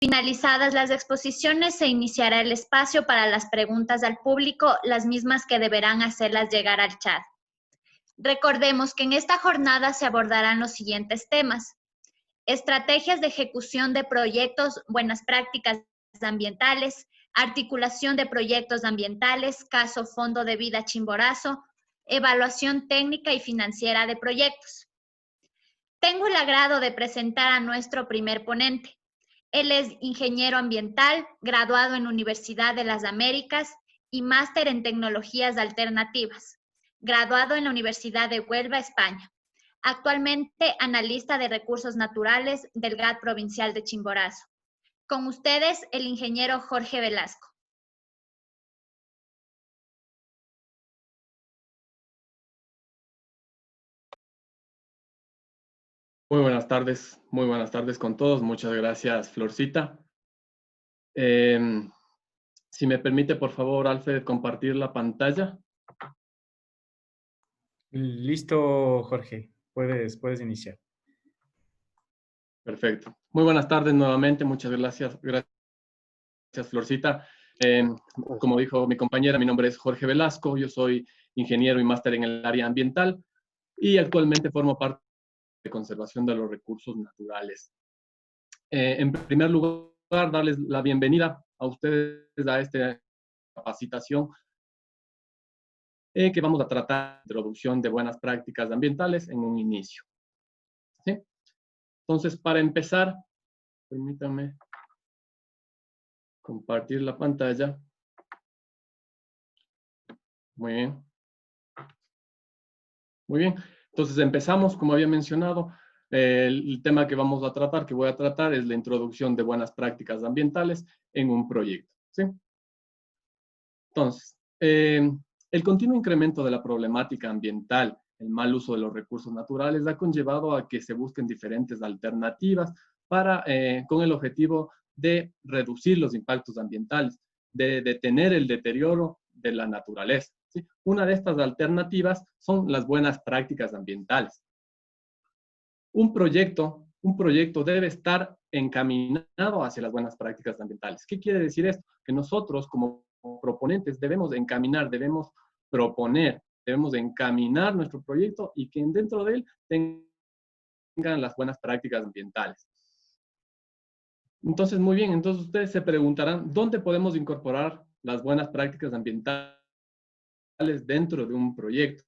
Finalizadas las exposiciones, se iniciará el espacio para las preguntas al público, las mismas que deberán hacerlas llegar al chat. Recordemos que en esta jornada se abordarán los siguientes temas: estrategias de ejecución de proyectos, buenas prácticas ambientales, articulación de proyectos ambientales, caso Fondo de Vida Chimborazo, evaluación técnica y financiera de proyectos. Tengo el agrado de presentar a nuestro primer ponente. Él es ingeniero ambiental, graduado en Universidad de las Américas y máster en tecnologías alternativas, graduado en la Universidad de Huelva, España. Actualmente analista de recursos naturales del GAT provincial de Chimborazo. Con ustedes, el ingeniero Jorge Velasco. Muy buenas tardes con todos. Muchas gracias, Florcita. Si me permite, por favor, Alfred, compartir la pantalla. Listo, Jorge. Puedes iniciar. Perfecto. Muy buenas tardes nuevamente. Muchas gracias, Florcita. Como dijo mi compañera, mi nombre es Jorge Velasco. Yo soy ingeniero y máster en el área ambiental y actualmente formo parte de conservación de los recursos naturales. En primer lugar, darles la bienvenida a ustedes a esta capacitación que vamos a tratar de introducción de buenas prácticas ambientales en un inicio. ¿Sí? Entonces, para empezar, permítanme compartir la pantalla. Muy bien. Muy bien. Entonces, empezamos, como había mencionado, el tema que vamos a tratar, que voy a tratar, es la introducción de buenas prácticas ambientales en un proyecto. ¿Sí? Entonces, el continuo incremento de la problemática ambiental, el mal uso de los recursos naturales, ha conllevado a que se busquen diferentes alternativas con el objetivo de reducir los impactos ambientales, de detener el deterioro de la naturaleza. ¿Sí? Una de estas alternativas son las buenas prácticas ambientales. Un proyecto debe estar encaminado hacia las buenas prácticas ambientales. ¿Qué quiere decir esto? Que nosotros como proponentes debemos encaminar, debemos proponer, debemos encaminar nuestro proyecto y que dentro de él tengan las buenas prácticas ambientales. Entonces, muy bien, entonces ustedes se preguntarán, ¿dónde podemos incorporar las buenas prácticas ambientales dentro de un proyecto?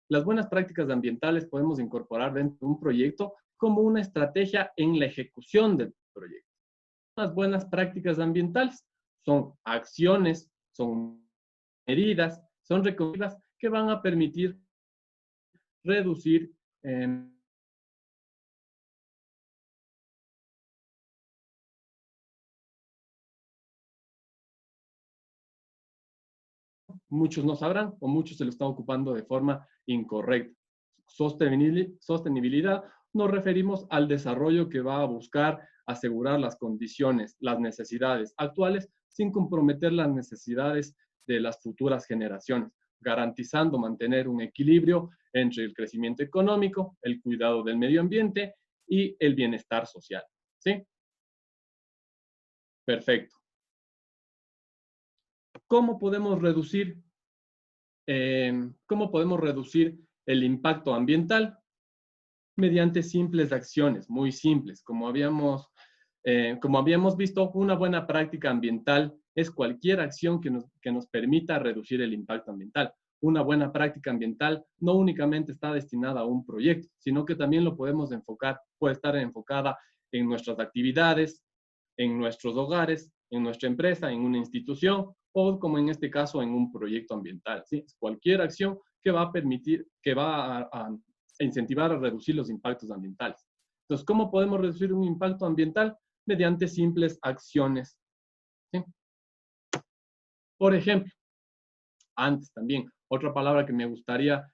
Las buenas prácticas ambientales podemos incorporar dentro de un proyecto como una estrategia en la ejecución del proyecto. Las buenas prácticas ambientales son acciones, son medidas, son recomendaciones que van a permitir reducir muchos no sabrán o muchos se lo están ocupando de forma incorrecta. Sostenibilidad nos referimos al desarrollo que va a buscar asegurar las condiciones, las necesidades actuales sin comprometer las necesidades de las futuras generaciones, garantizando mantener un equilibrio entre el crecimiento económico, el cuidado del medio ambiente y el bienestar social. ¿Sí? Perfecto. ¿Cómo podemos reducir el impacto ambiental? Mediante simples acciones, muy simples. Como habíamos visto, una buena práctica ambiental es cualquier acción que nos permita reducir el impacto ambiental. Una buena práctica ambiental no únicamente está destinada a un proyecto, sino que también lo podemos enfocar, puede estar enfocada en nuestras actividades, en nuestros hogares, en nuestra empresa, en una institución o, como en este caso, en un proyecto ambiental. ¿Sí? Cualquier acción que va a permitir, que va a incentivar a reducir los impactos ambientales. Entonces, ¿cómo podemos reducir un impacto ambiental? Mediante simples acciones. ¿Sí? Por ejemplo, antes también, otra palabra que me gustaría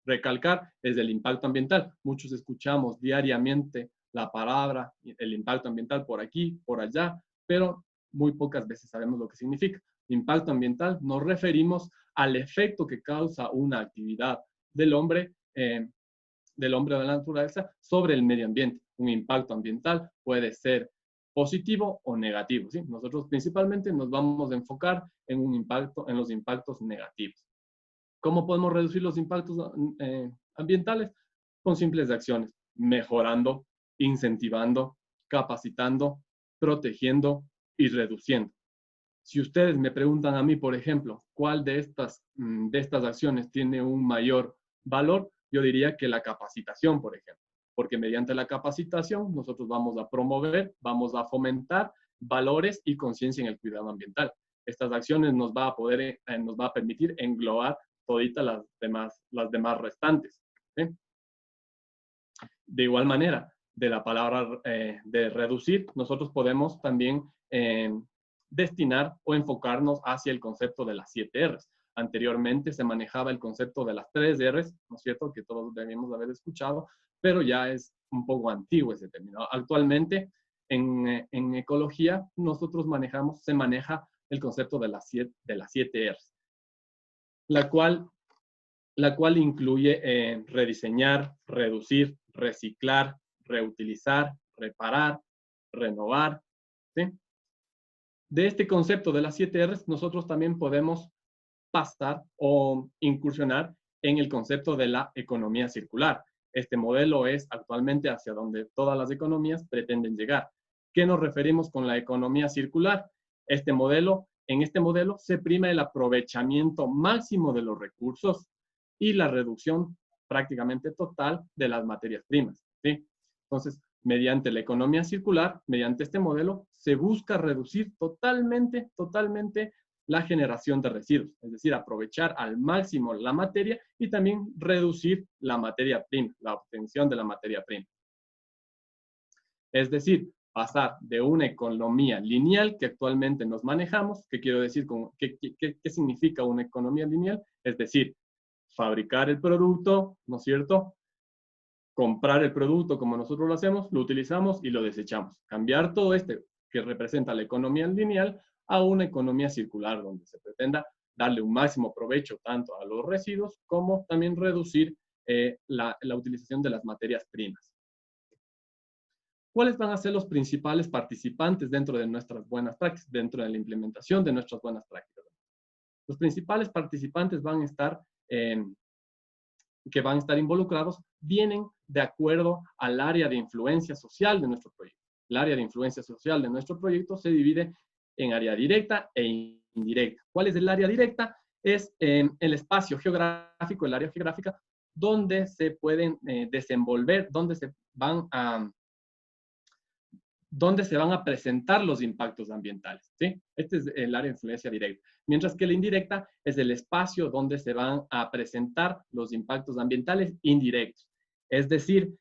recalcar es el impacto ambiental. Muchos escuchamos diariamente la palabra, el impacto ambiental por aquí, por allá, pero muy pocas veces sabemos lo que significa. Impacto ambiental nos referimos al efecto que causa una actividad del hombre o de la naturaleza sobre el medio ambiente. Un impacto ambiental puede ser positivo o negativo, ¿sí? Nosotros principalmente nos vamos a enfocar en los impactos negativos. ¿Cómo podemos reducir los impactos ambientales? Con simples acciones, mejorando, incentivando, capacitando, protegiendo y reduciendo. Si ustedes me preguntan a mí, por ejemplo, ¿cuál de estas acciones tiene un mayor valor? Yo diría que la capacitación, por ejemplo, porque mediante la capacitación nosotros vamos a promover, vamos a fomentar valores y conciencia en el cuidado ambiental. Estas acciones nos va a permitir englobar toditas las demás restantes, ¿sí? De igual manera, de la palabra de reducir, nosotros podemos también destinar o enfocarnos hacia el concepto de las 7 R's. Anteriormente se manejaba el concepto de las 3 R's, ¿no es cierto?, que todos debíamos haber escuchado, pero ya es un poco antiguo ese término. Actualmente, en ecología, se maneja el concepto de las 7 R's, la cual incluye rediseñar, reducir, reciclar, reutilizar, reparar, renovar, ¿sí? De este concepto de las 7 R's, nosotros también podemos pasar o incursionar en el concepto de la economía circular. Este modelo es actualmente hacia donde todas las economías pretenden llegar. ¿Qué nos referimos con la economía circular? En este modelo se prima el aprovechamiento máximo de los recursos y la reducción prácticamente total de las materias primas, ¿sí? Entonces, mediante la economía circular, mediante este modelo, se busca reducir totalmente la generación de residuos, es decir, aprovechar al máximo la materia y también reducir la materia prima, la obtención de la materia prima. Es decir, pasar de una economía lineal que actualmente nos manejamos, ¿qué quiero decir? ¿Qué significa una economía lineal? Es decir, fabricar el producto, ¿no es cierto?, comprar el producto como nosotros lo hacemos, lo utilizamos y lo desechamos. Cambiar todo que representa la economía lineal a una economía circular, donde se pretenda darle un máximo provecho tanto a los residuos como también reducir la utilización de las materias primas. ¿Cuáles van a ser los principales participantes dentro de nuestras buenas prácticas, dentro de la implementación de nuestras buenas prácticas? Los principales participantes que van a estar involucrados vienen de acuerdo al área de influencia social de nuestro proyecto. El área de influencia social de nuestro proyecto se divide en área directa e indirecta. ¿Cuál es el área directa? Es el espacio geográfico, el área geográfica, donde se pueden desenvolver, donde se van a presentar los impactos ambientales, ¿sí? Este es el área de influencia directa. Mientras que la indirecta es el espacio donde se van a presentar los impactos ambientales indirectos. Es decir,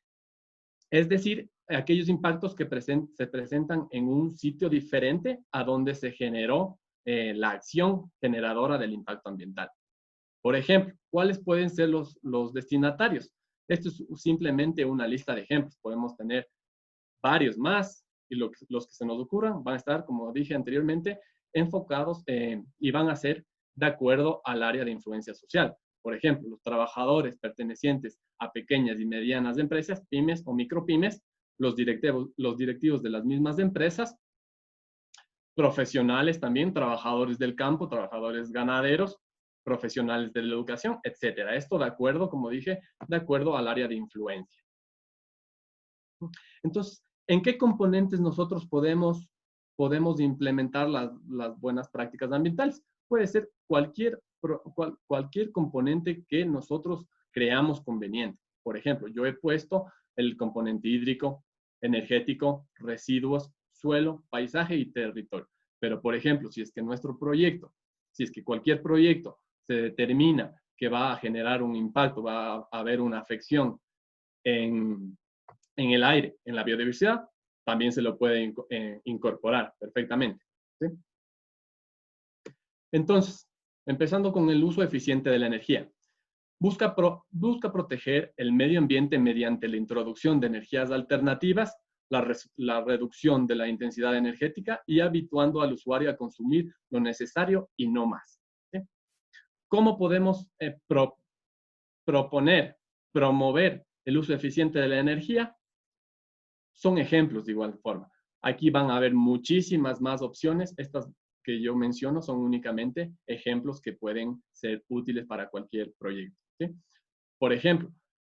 aquellos impactos que se presentan en un sitio diferente a donde se generó la acción generadora del impacto ambiental. Por ejemplo, ¿cuáles pueden ser los destinatarios? Esto es simplemente una lista de ejemplos. Podemos tener varios más, y los que se nos ocurran van a estar, como dije anteriormente, enfocados y van a ser de acuerdo al área de influencia social. Por ejemplo, los trabajadores pertenecientes a pequeñas y medianas empresas, pymes o micropymes, los directivos de las mismas empresas, profesionales también, trabajadores del campo, trabajadores ganaderos, profesionales de la educación, etcétera. Esto de acuerdo, como dije, de acuerdo al área de influencia. Entonces, ¿en qué componentes nosotros podemos implementar las buenas prácticas ambientales? Puede ser cualquier componente que nosotros creamos conveniente. Por ejemplo, yo he puesto el componente hídrico, energético, residuos, suelo, paisaje y territorio. Pero, por ejemplo, si es que cualquier proyecto se determina que va a generar un impacto, va a haber una afección en el aire, en la biodiversidad, también se lo puede incorporar perfectamente, ¿sí? Entonces, empezando con el uso eficiente de la energía. Busca proteger el medio ambiente mediante la introducción de energías alternativas, la reducción de la intensidad energética y habituando al usuario a consumir lo necesario y no más, ¿sí? ¿Cómo podemos promover el uso eficiente de la energía? Son ejemplos de igual forma. Aquí van a haber muchísimas más opciones. Estas que yo menciono son únicamente ejemplos que pueden ser útiles para cualquier proyecto, ¿sí? Por ejemplo,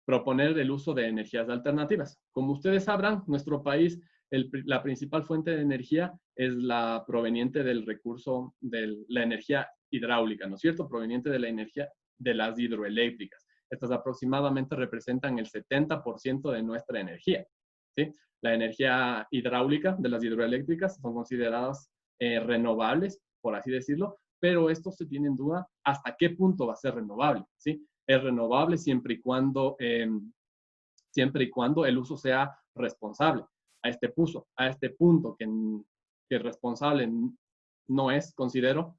proponer el uso de energías alternativas. Como ustedes sabrán, nuestro país, la principal fuente de energía es la proveniente del recurso de la energía hidráulica, ¿no es cierto? Proveniente de la energía de las hidroeléctricas. Estas aproximadamente representan el 70% de nuestra energía, ¿sí? La energía hidráulica de las hidroeléctricas son consideradas renovables, por así decirlo, pero esto se tiene en duda hasta qué punto va a ser renovable, ¿sí? Es renovable siempre y cuando el uso sea responsable. A este punto que responsable no es, considero,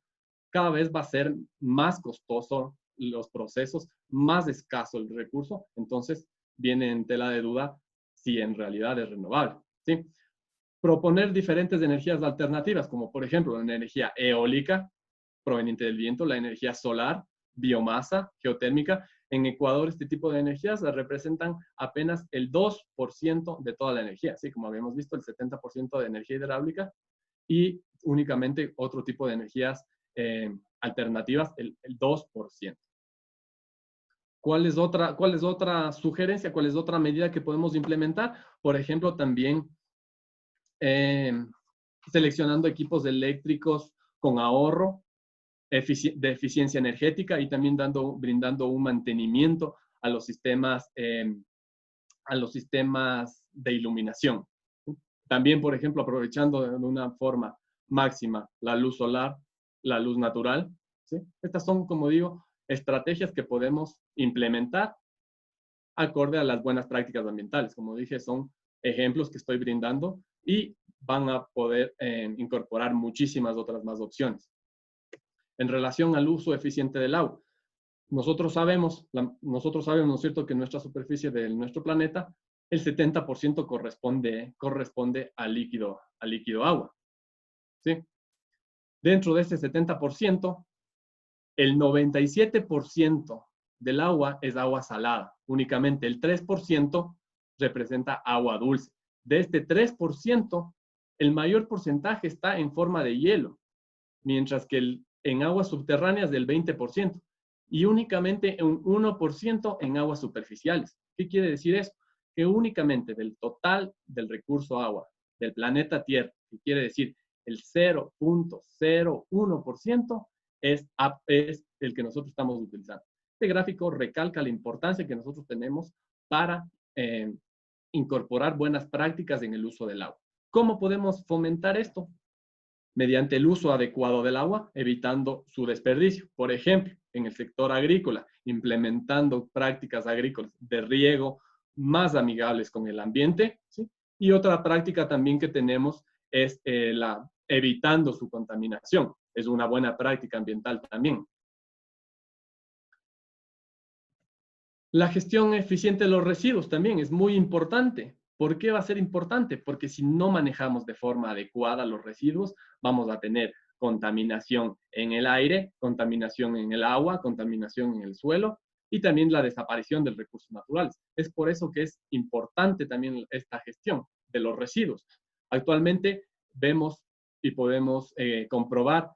cada vez va a ser más costoso los procesos, más escaso el recurso, entonces viene en tela de duda si en realidad es renovable, ¿sí? Proponer diferentes energías alternativas, como por ejemplo la energía eólica proveniente del viento, la energía solar, biomasa, geotérmica. En Ecuador este tipo de energías representan apenas el 2% de toda la energía, así como habíamos visto el 70% de energía hidráulica y únicamente otro tipo de energías alternativas, el 2%. ¿Cuál es otra sugerencia? ¿Cuál es otra medida que podemos implementar? Por ejemplo, también seleccionando equipos eléctricos con ahorro de eficiencia energética y también brindando un mantenimiento a los sistemas de iluminación. También, por ejemplo, aprovechando de una forma máxima la luz solar, la luz natural, ¿sí? Estas son, como digo, estrategias que podemos implementar acorde a las buenas prácticas ambientales. Como dije, son ejemplos que estoy brindando y van a poder incorporar muchísimas otras más opciones. En relación al uso eficiente del agua, nosotros sabemos, ¿no es cierto?, que nuestra superficie de nuestro planeta, el 70% corresponde al líquido agua, ¿sí? Dentro de ese 70%, el 97% del agua es agua salada. Únicamente el 3% representa agua dulce. De este 3%, el mayor porcentaje está en forma de hielo, mientras que en aguas subterráneas del 20% y únicamente un 1% en aguas superficiales. ¿Qué quiere decir eso? Que únicamente del total del recurso agua del planeta Tierra, que quiere decir el 0.01%, es el que nosotros estamos utilizando. Este gráfico recalca la importancia que nosotros tenemos para incorporar buenas prácticas en el uso del agua. ¿Cómo podemos fomentar esto? Mediante el uso adecuado del agua, evitando su desperdicio. Por ejemplo, en el sector agrícola, implementando prácticas agrícolas de riego más amigables con el ambiente, ¿sí? Y otra práctica también que tenemos es evitando su contaminación. Es una buena práctica ambiental también. La gestión eficiente de los residuos también es muy importante. ¿Por qué va a ser importante? Porque si no manejamos de forma adecuada los residuos, vamos a tener contaminación en el aire, contaminación en el agua, contaminación en el suelo y también la desaparición de recursos naturales. Es por eso que es importante también esta gestión de los residuos. Actualmente vemos y podemos comprobar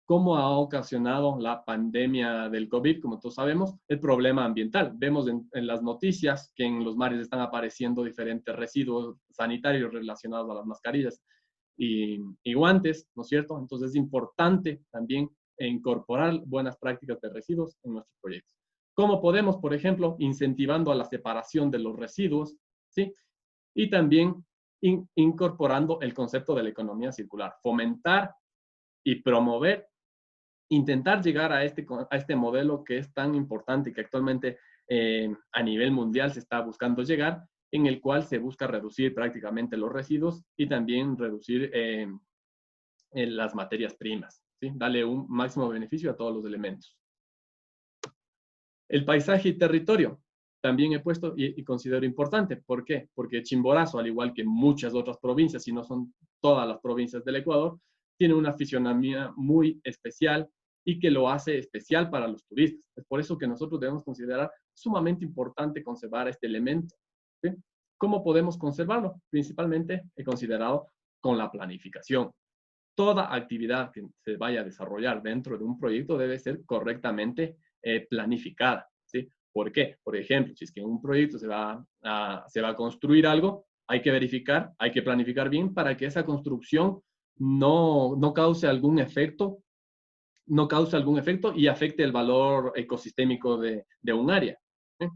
cómo ha ocasionado la pandemia del COVID, como todos sabemos, el problema ambiental. Vemos en las noticias que en los mares están apareciendo diferentes residuos sanitarios relacionados a las mascarillas y guantes, ¿no es cierto? Entonces es importante también incorporar buenas prácticas de residuos en nuestros proyectos. ¿Cómo podemos, por ejemplo, incentivando a la separación de los residuos, ¿sí? Y también incorporando el concepto de la economía circular, fomentar y promover, intentar llegar a este modelo que es tan importante y que actualmente a nivel mundial se está buscando llegar, en el cual se busca reducir prácticamente los residuos y también reducir las materias primas, ¿sí? Darle un máximo beneficio a todos los elementos. El paisaje y territorio también he puesto y considero importante. ¿Por qué? Porque Chimborazo, al igual que muchas otras provincias, si no son todas las provincias del Ecuador, tiene una fisonomía muy especial y que lo hace especial para los turistas. Es por eso que nosotros debemos considerar sumamente importante conservar este elemento, ¿sí? ¿Cómo podemos conservarlo? Principalmente he considerado con la planificación. Toda actividad que se vaya a desarrollar dentro de un proyecto debe ser correctamente planificada, ¿sí? ¿Por qué? Por ejemplo, si es que en un proyecto se va a construir algo, hay que verificar, hay que planificar bien para que esa construcción no cause algún efecto y afecte el valor ecosistémico de un área, ¿sí?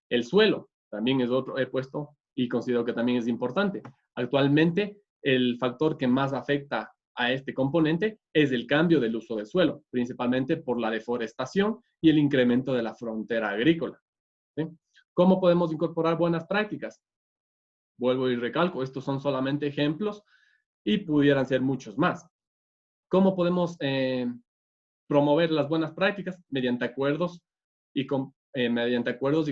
El suelo también es otro, he puesto y considero que también es importante. Actualmente, el factor que más afecta a este componente es el cambio del uso del suelo, principalmente por la deforestación y el incremento de la frontera agrícola, ¿sí? ¿Cómo podemos incorporar buenas prácticas? Vuelvo y recalco, estos son solamente ejemplos y pudieran ser muchos más. ¿Cómo podemos promover las buenas prácticas? Mediante acuerdos y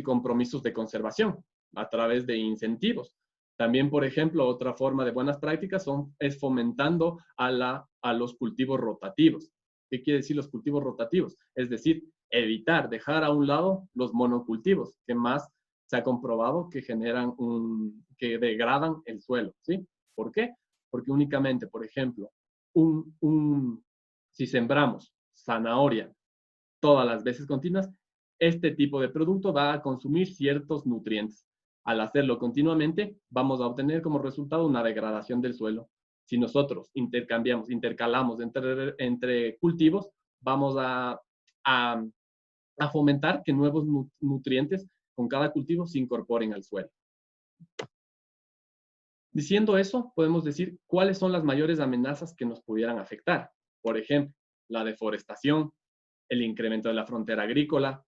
compromisos de conservación a través de incentivos. También, por ejemplo, otra forma de buenas prácticas es fomentando a los cultivos rotativos. ¿Qué quiere decir los cultivos rotativos? Es decir, dejar a un lado los monocultivos, que más se ha comprobado que que degradan el suelo, ¿sí? ¿Por qué? Porque únicamente, por ejemplo, si sembramos zanahoria todas las veces continuas, este tipo de producto va a consumir ciertos nutrientes. Al hacerlo continuamente, vamos a obtener como resultado una degradación del suelo. Si nosotros intercalamos entre cultivos, vamos a fomentar que nuevos nutrientes con cada cultivo se incorporen al suelo. Diciendo eso, podemos decir cuáles son las mayores amenazas que nos pudieran afectar. Por ejemplo, la deforestación, el incremento de la frontera agrícola,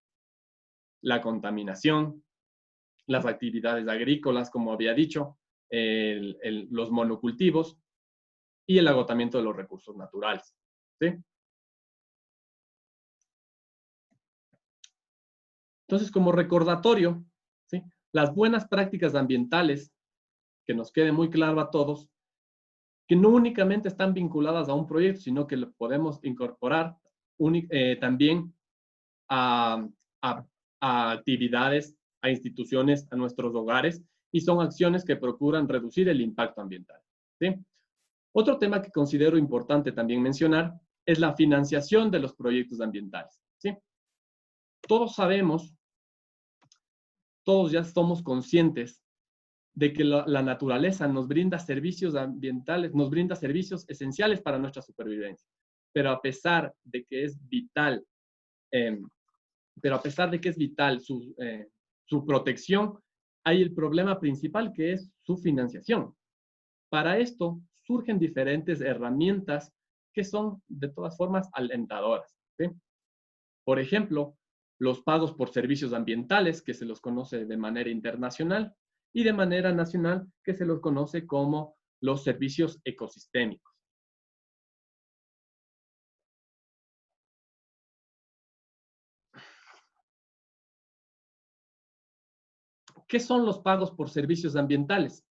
la contaminación, las actividades agrícolas, como había dicho, los monocultivos y el agotamiento de los recursos naturales, ¿sí? Entonces, como recordatorio, ¿sí?, las buenas prácticas ambientales, que nos quede muy claro a todos, que no únicamente están vinculadas a un proyecto, sino que lo podemos incorporar también a actividades, a instituciones, a nuestros hogares, y son acciones que procuran reducir el impacto ambiental, ¿sí? Otro tema que considero importante también mencionar es la financiación de los proyectos ambientales, ¿sí? Todos sabemos, todos ya somos conscientes de que la naturaleza nos brinda servicios ambientales, nos brinda servicios esenciales para nuestra supervivencia. Pero a pesar de que es vital, su protección, hay el problema principal, que es su financiación. Para esto surgen diferentes herramientas que son de todas formas alentadoras, ¿sí? Por ejemplo, los pagos por servicios ambientales, que se los conoce de manera internacional, y de manera nacional, que se los conoce como los servicios ecosistémicos. ¿Qué son los pagos por servicios ambientales?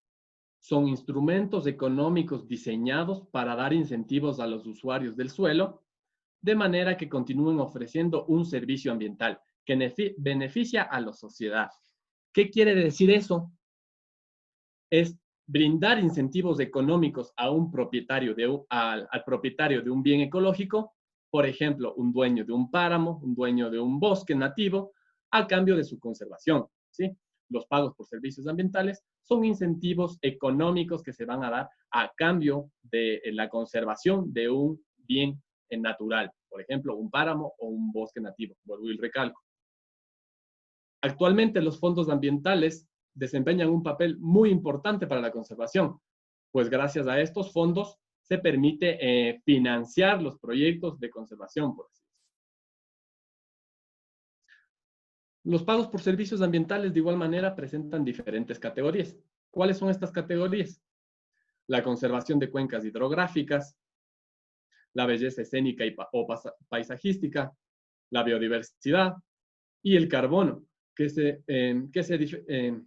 Son instrumentos económicos diseñados para dar incentivos a los usuarios del suelo, de manera que continúen ofreciendo un servicio ambiental que beneficia a la sociedad. ¿Qué quiere decir eso? Es brindar incentivos económicos a un propietario al propietario de un bien ecológico, por ejemplo, un dueño de un páramo, un dueño de un bosque nativo, a cambio de su conservación, ¿sí? Los pagos por servicios ambientales son incentivos económicos que se van a dar a cambio de la conservación de un bien natural, por ejemplo, un páramo o un bosque nativo, vuelvo y recalco. Actualmente los fondos ambientales desempeñan un papel muy importante para la conservación, pues gracias a estos fondos se permite financiar los proyectos de conservación, por así decirlo. Los pagos por servicios ambientales de igual manera presentan diferentes categorías. ¿Cuáles son estas categorías? La conservación de cuencas hidrográficas, la belleza escénica o paisajística, la biodiversidad y el carbono, que se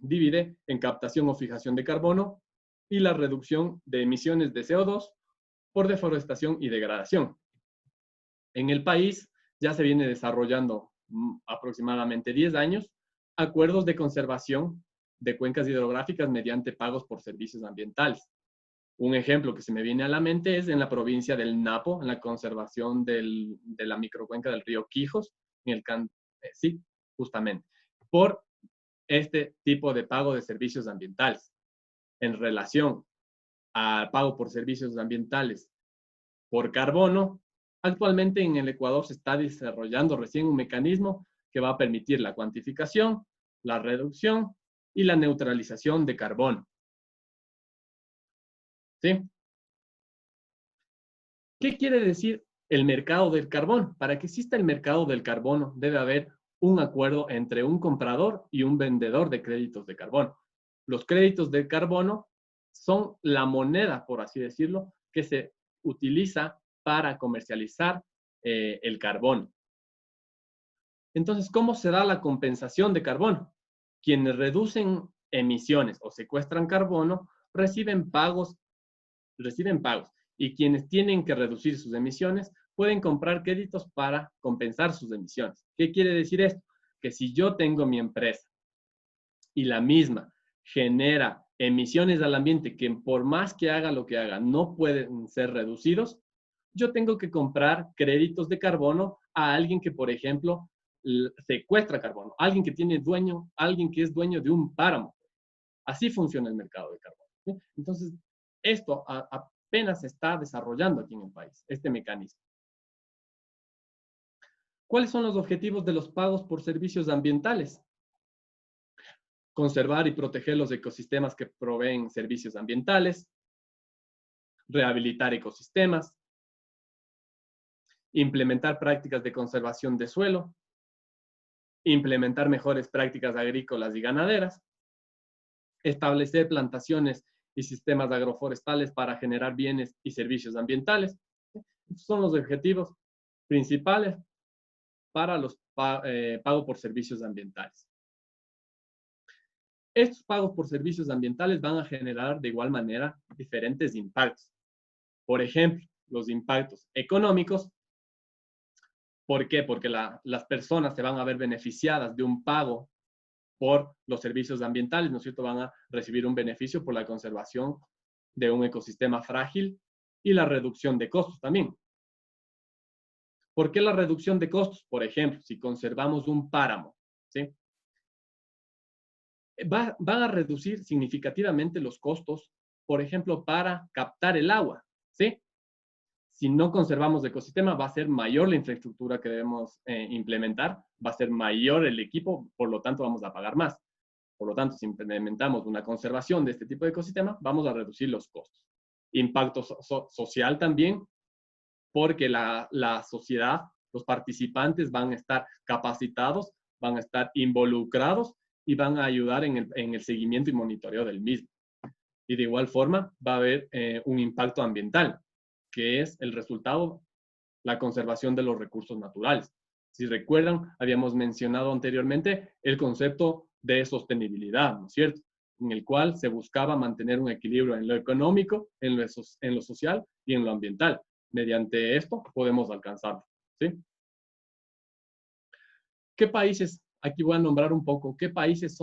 divide en captación o fijación de carbono y la reducción de emisiones de CO2 por deforestación y degradación. En el país ya se viene desarrollando aproximadamente 10 años acuerdos de conservación de cuencas hidrográficas mediante pagos por servicios ambientales. Un ejemplo que se me viene a la mente es en la provincia del Napo, en la conservación de la microcuenca del río Quijos, sí, justamente, por este tipo de pago de servicios ambientales. En relación al pago por servicios ambientales por carbono, actualmente en el Ecuador se está desarrollando recién un mecanismo que va a permitir la cuantificación, la reducción y la neutralización de carbono. ¿Sí? ¿Qué quiere decir el mercado del carbón? Para que exista el mercado del carbono debe haber un acuerdo entre un comprador y un vendedor de créditos de carbono. Los créditos de carbono son la moneda, por así decirlo, que se utiliza para comercializar el carbono. Entonces, ¿cómo se da la compensación de carbono? Quienes reducen emisiones o secuestran carbono reciben pagos, y quienes tienen que reducir sus emisiones pueden comprar créditos para compensar sus emisiones. ¿Qué quiere decir esto? Que si yo tengo mi empresa y la misma genera emisiones al ambiente que por más que haga lo que haga no pueden ser reducidos, yo tengo que comprar créditos de carbono a alguien que, por ejemplo, secuestra carbono, alguien que es dueño de un páramo. Así funciona el mercado de carbono, ¿sí? Entonces, esto apenas se está desarrollando aquí en el país, este mecanismo. ¿Cuáles son los objetivos de los pagos por servicios ambientales? Conservar y proteger los ecosistemas que proveen servicios ambientales, rehabilitar ecosistemas, implementar prácticas de conservación de suelo, implementar mejores prácticas agrícolas y ganaderas, establecer plantaciones y sistemas agroforestales para generar bienes y servicios ambientales. Estos son los objetivos principales para los pagos por servicios ambientales. Estos pagos por servicios ambientales van a generar de igual manera diferentes impactos. Por ejemplo, los impactos económicos. ¿Por qué? Porque las personas se van a ver beneficiadas de un pago por los servicios ambientales, ¿no es cierto? Van a recibir un beneficio por la conservación de un ecosistema frágil y la reducción de costos también. ¿Por qué la reducción de costos? Por ejemplo, si conservamos un páramo, ¿sí? Van a reducir significativamente los costos, por ejemplo, para captar el agua, ¿sí? Si no conservamos el ecosistema, va a ser mayor la infraestructura que debemos implementar, va a ser mayor el equipo, por lo tanto vamos a pagar más. Por lo tanto, si implementamos una conservación de este tipo de ecosistema, vamos a reducir los costos. Impacto social también, porque la sociedad, los participantes van a estar capacitados, van a estar involucrados y van a ayudar en el seguimiento y monitoreo del mismo. Y de igual forma va a haber un impacto ambiental, que es el resultado, la conservación de los recursos naturales. Si recuerdan, habíamos mencionado anteriormente el concepto de sostenibilidad, ¿no es cierto? En el cual se buscaba mantener un equilibrio en lo económico, en lo social y en lo ambiental. Mediante esto podemos alcanzarlo, ¿sí? ¿Qué países, aquí voy a nombrar un poco, qué países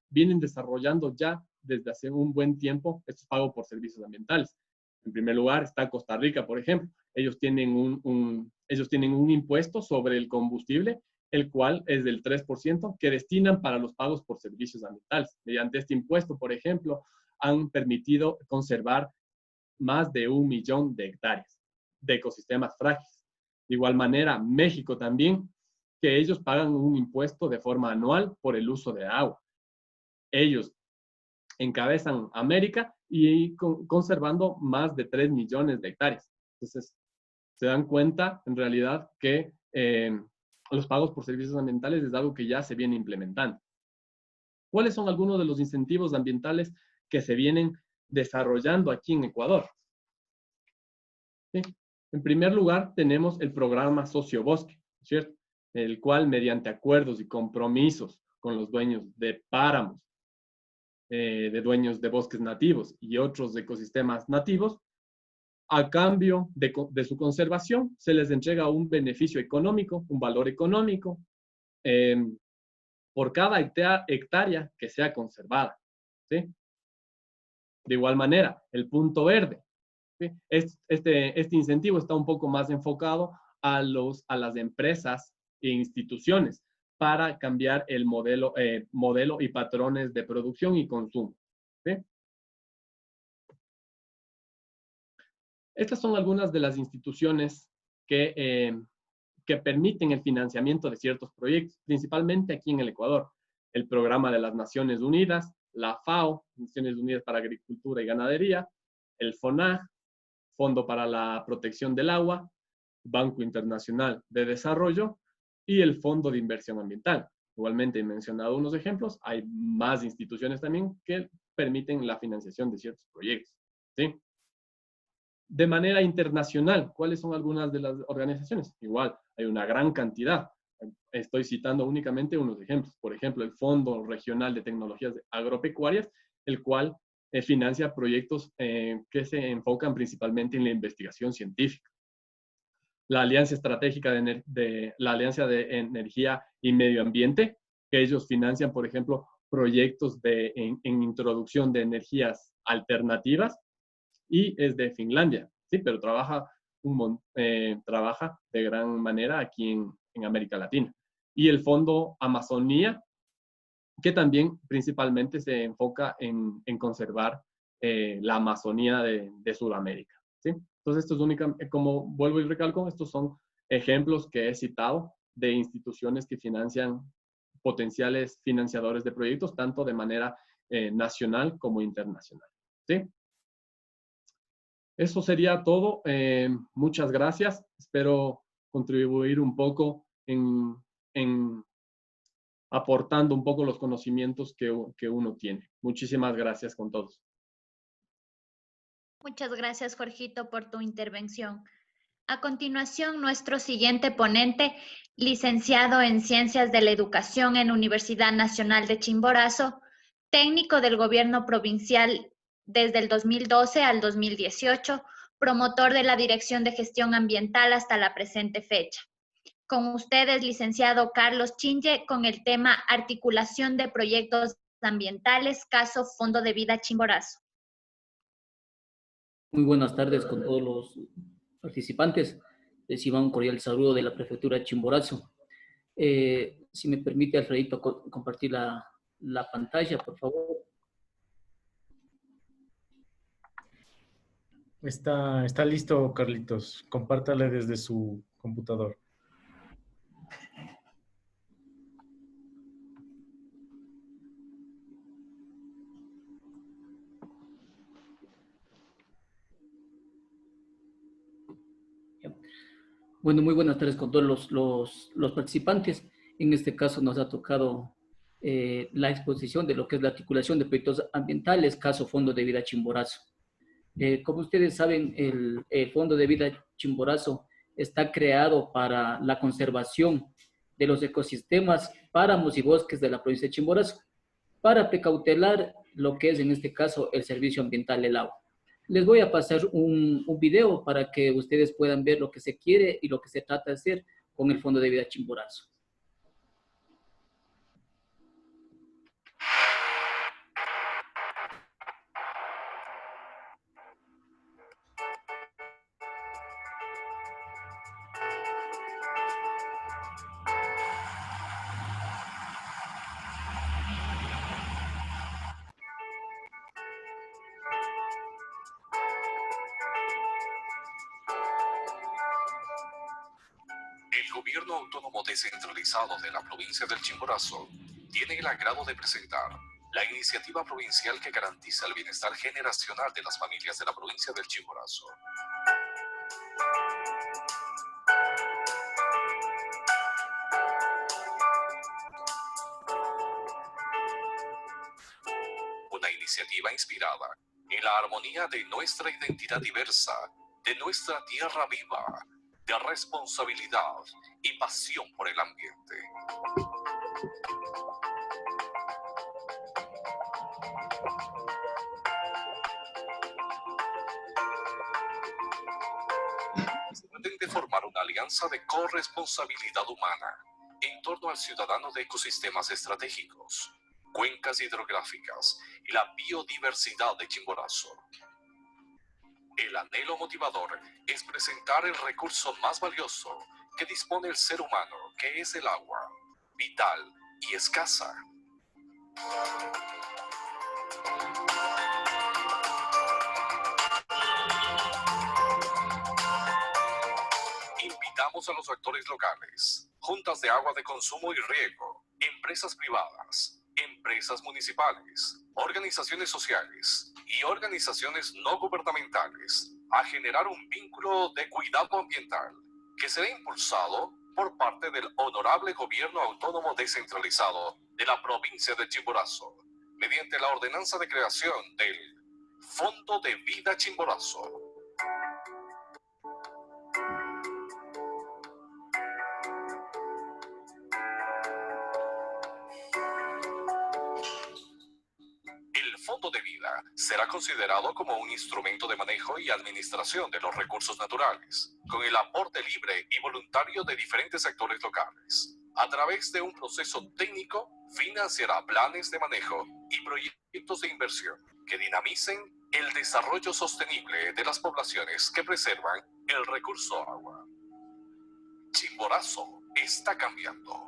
vienen desarrollando ya desde hace un buen tiempo estos pagos por servicios ambientales? En primer lugar está Costa Rica, por ejemplo. Ellos tienen un impuesto sobre el combustible, el cual es del 3%, que destinan para los pagos por servicios ambientales. Mediante este impuesto, por ejemplo, han permitido conservar más de 1 millón de hectáreas de ecosistemas frágiles. De igual manera, México también, que ellos pagan un impuesto de forma anual por el uso de agua. Ellos encabezan América y conservando más de 3 millones de hectáreas. Entonces, se dan cuenta en realidad que los pagos por servicios ambientales es algo que ya se viene implementando. ¿Cuáles son algunos de los incentivos ambientales que se vienen desarrollando aquí en Ecuador? ¿Sí? En primer lugar, tenemos el programa Sociobosque, ¿cierto? El cual, mediante acuerdos y compromisos con los dueños de páramos, de dueños de bosques nativos y otros ecosistemas nativos, a cambio de su conservación, se les entrega un beneficio económico, un valor económico, por cada hectárea que sea conservada, ¿sí? De igual manera, el punto verde. ¿Sí? Este incentivo está un poco más enfocado a las empresas e instituciones para cambiar el modelo y patrones de producción y consumo. ¿Sí? Estas son algunas de las instituciones que permiten el financiamiento de ciertos proyectos, principalmente aquí en el Ecuador. El Programa de las Naciones Unidas, la FAO, Naciones Unidas para Agricultura y Ganadería, el FONAG, Fondo para la Protección del Agua, Banco Internacional de Desarrollo y el Fondo de Inversión Ambiental. Igualmente he mencionado unos ejemplos, hay más instituciones también que permiten la financiación de ciertos proyectos. ¿Sí? De manera internacional, ¿cuáles son algunas de las organizaciones? Igual, hay una gran cantidad. Estoy citando únicamente unos ejemplos. Por ejemplo, el Fondo Regional de Tecnologías Agropecuarias, el cual financia proyectos que se enfocan principalmente en la investigación científica. La Alianza Estratégica la Alianza de Energía y Medio Ambiente, que ellos financian, por ejemplo, proyectos en introducción de energías alternativas, y es de Finlandia, ¿sí? Pero trabaja de gran manera aquí en América Latina. Y el Fondo Amazonía, que también principalmente se enfoca en conservar la Amazonía de Sudamérica, ¿sí? Entonces, esto es como vuelvo y recalco, estos son ejemplos que he citado de instituciones que financian potenciales financiadores de proyectos, tanto de manera nacional como internacional, ¿sí? Eso sería todo. Muchas gracias. Espero contribuir un poco en aportando un poco los conocimientos que uno tiene. Muchísimas gracias con todos. Muchas gracias, Jorgito, por tu intervención. A continuación, nuestro siguiente ponente, licenciado en Ciencias de la Educación en Universidad Nacional de Chimborazo, técnico del Gobierno Provincial desde el 2012 al 2018, promotor de la Dirección de Gestión Ambiental hasta la presente fecha. Con ustedes, licenciado Carlos Chinye, con el tema Articulación de Proyectos Ambientales, caso Fondo de Vida Chimborazo. Muy buenas tardes con todos los participantes. Reciban un cordial saludo de la Prefectura de Chimborazo. Si me permite, Alfredito, compartir la pantalla, por favor. Está listo, Carlitos. Compártale desde su computador. Bueno, muy buenas tardes con todos los participantes. En este caso nos ha tocado la exposición de lo que es la articulación de proyectos ambientales, caso Fondo de Vida Chimborazo. Como ustedes saben, el Fondo de Vida Chimborazo está creado para la conservación de los ecosistemas, páramos y bosques de la provincia de Chimborazo, para precautelar lo que es en este caso el servicio ambiental del agua. Les voy a pasar un video para que ustedes puedan ver lo que se quiere y lo que se trata de hacer con el Fondo de Vida Chimborazo. El Gobierno Autónomo Descentralizado de la provincia del Chimborazo tiene el agrado de presentar la iniciativa provincial que garantiza el bienestar generacional de las familias de la provincia del Chimborazo. Una iniciativa inspirada en la armonía de nuestra identidad diversa, de nuestra tierra viva, de responsabilidad y pasión por el ambiente. Se pretende formar una alianza de corresponsabilidad humana en torno al ciudadano de ecosistemas estratégicos, cuencas hidrográficas y la biodiversidad de Chimborazo. El anhelo motivador es presentar el recurso más valioso que dispone el ser humano, que es el agua, vital y escasa. Invitamos a los actores locales, juntas de agua de consumo y riego, empresas privadas, empresas municipales, organizaciones sociales y organizaciones no gubernamentales a generar un vínculo de cuidado ambiental que será impulsado por parte del Honorable Gobierno Autónomo Descentralizado de la provincia de Chimborazo, mediante la ordenanza de creación del Fondo de Vida Chimborazo. El Fondo de Vida será considerado como un instrumento de manejo y administración de los recursos naturales, con el aporte libre y voluntario de diferentes actores locales. A través de un proceso técnico, financiará planes de manejo y proyectos de inversión que dinamicen el desarrollo sostenible de las poblaciones que preservan el recurso agua. Chimborazo está cambiando.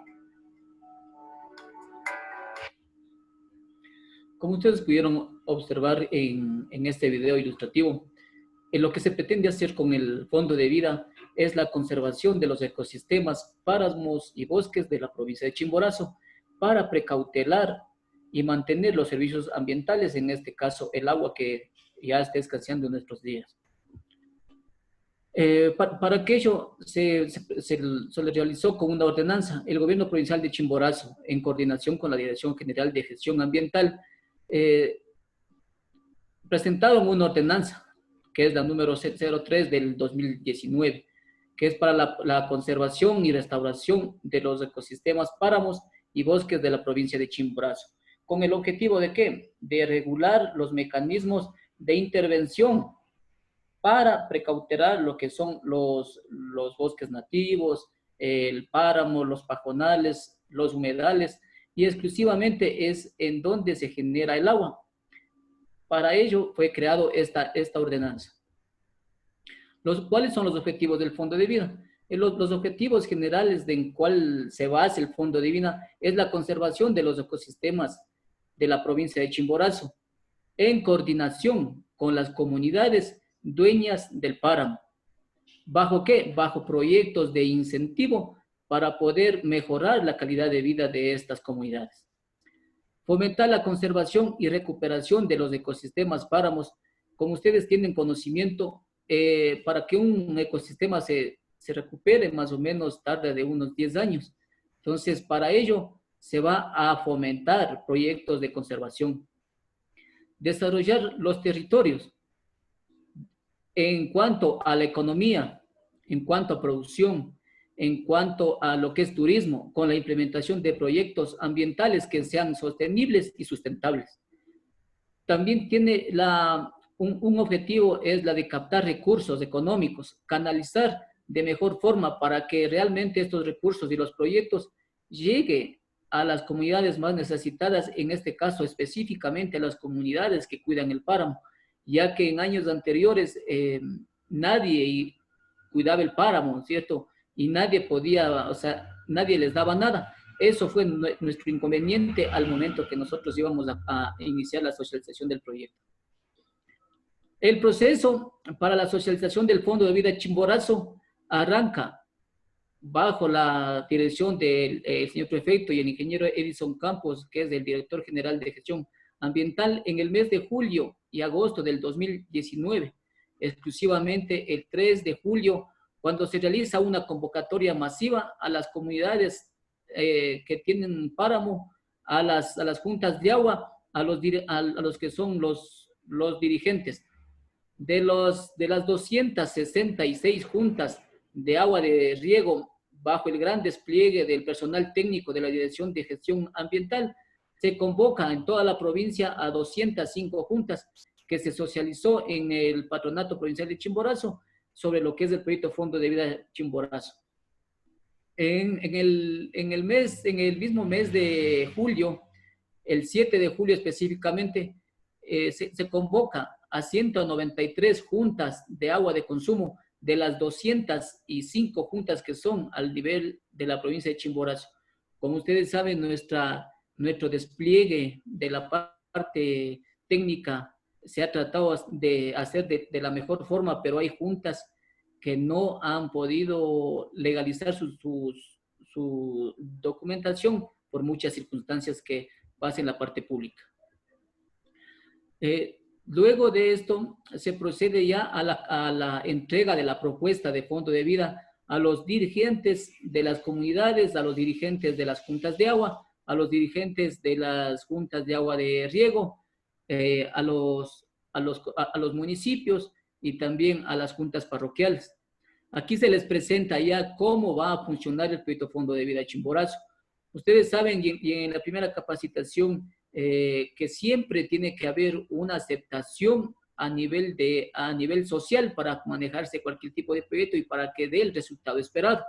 Como ustedes pudieron observar en este video ilustrativo, lo que se pretende hacer con el Fondo de Vida es la conservación de los ecosistemas, páramos y bosques de la provincia de Chimborazo para precautelar y mantener los servicios ambientales, en este caso el agua que ya está escaseando en nuestros días. Para aquello se le realizó con una ordenanza. El gobierno provincial de Chimborazo, en coordinación con la Dirección General de Gestión Ambiental, presentaron una ordenanza, que es la número 03 del 2019, que es para la conservación y restauración de los ecosistemas, páramos y bosques de la provincia de Chimborazo, con el objetivo de ¿qué? De regular los mecanismos de intervención para precautelar lo que son los bosques nativos, el páramo, los pajonales, los humedales, y exclusivamente es en donde se genera el agua. Para ello fue creado esta ordenanza. ¿Cuáles son los objetivos del Fondo de Vida? Los objetivos generales en cual se basa el Fondo de Vida es la conservación de los ecosistemas de la provincia de Chimborazo, en coordinación con las comunidades dueñas del páramo. ¿Bajo qué? Bajo proyectos de incentivo para poder mejorar la calidad de vida de estas comunidades. Fomentar la conservación y recuperación de los ecosistemas páramos. Como ustedes tienen conocimiento, para que un ecosistema se recupere, más o menos tarda de unos 10 años. Entonces, para ello se va a fomentar proyectos de conservación. Desarrollar los territorios. En cuanto a la economía, en cuanto a producción, en cuanto a lo que es turismo, con la implementación de proyectos ambientales que sean sostenibles y sustentables. También tiene un objetivo, es la de captar recursos económicos, canalizar de mejor forma para que realmente estos recursos y los proyectos lleguen a las comunidades más necesitadas, en este caso específicamente a las comunidades que cuidan el páramo, ya que en años anteriores nadie cuidaba el páramo, ¿cierto? Y nadie podía, o sea, nadie les daba nada. Eso fue nuestro inconveniente al momento que nosotros íbamos a iniciar la socialización del proyecto. El proceso para la socialización del Fondo de Vida Chimborazo arranca bajo la dirección del señor prefecto y el ingeniero Edison Campos, que es el director general de gestión ambiental, en el mes de julio y agosto del 2019, exclusivamente el 3 de julio, cuando se realiza una convocatoria masiva a las comunidades que tienen páramo, a las juntas de agua, a los que son los dirigentes. De las 266 juntas de agua de riego, bajo el gran despliegue del personal técnico de la Dirección de Gestión Ambiental, se convoca en toda la provincia a 205 juntas que se socializó en el Patronato Provincial de Chimborazo sobre lo que es el proyecto Fondo de Vida Chimborazo. En el mismo mes de julio el 7 de julio específicamente, se convoca a 193 juntas de agua de consumo de las 205 juntas que son al nivel de la provincia de Chimborazo. Como ustedes saben, nuestro despliegue de la parte técnica se ha tratado de hacer de la mejor forma, pero hay juntas que no han podido legalizar su documentación por muchas circunstancias que pasan en la parte pública. Luego de esto, se procede ya a la entrega de la propuesta de fondo de vida a los dirigentes de las comunidades, a los dirigentes de las juntas de agua, a los dirigentes de las juntas de agua de riego, a los municipios y también a las juntas parroquiales. Aquí se les presenta ya cómo va a funcionar el proyecto Fondo de Vida Chimborazo. Ustedes saben, y en la primera capacitación, que siempre tiene que haber una aceptación a nivel social para manejarse cualquier tipo de proyecto y para que dé el resultado esperado.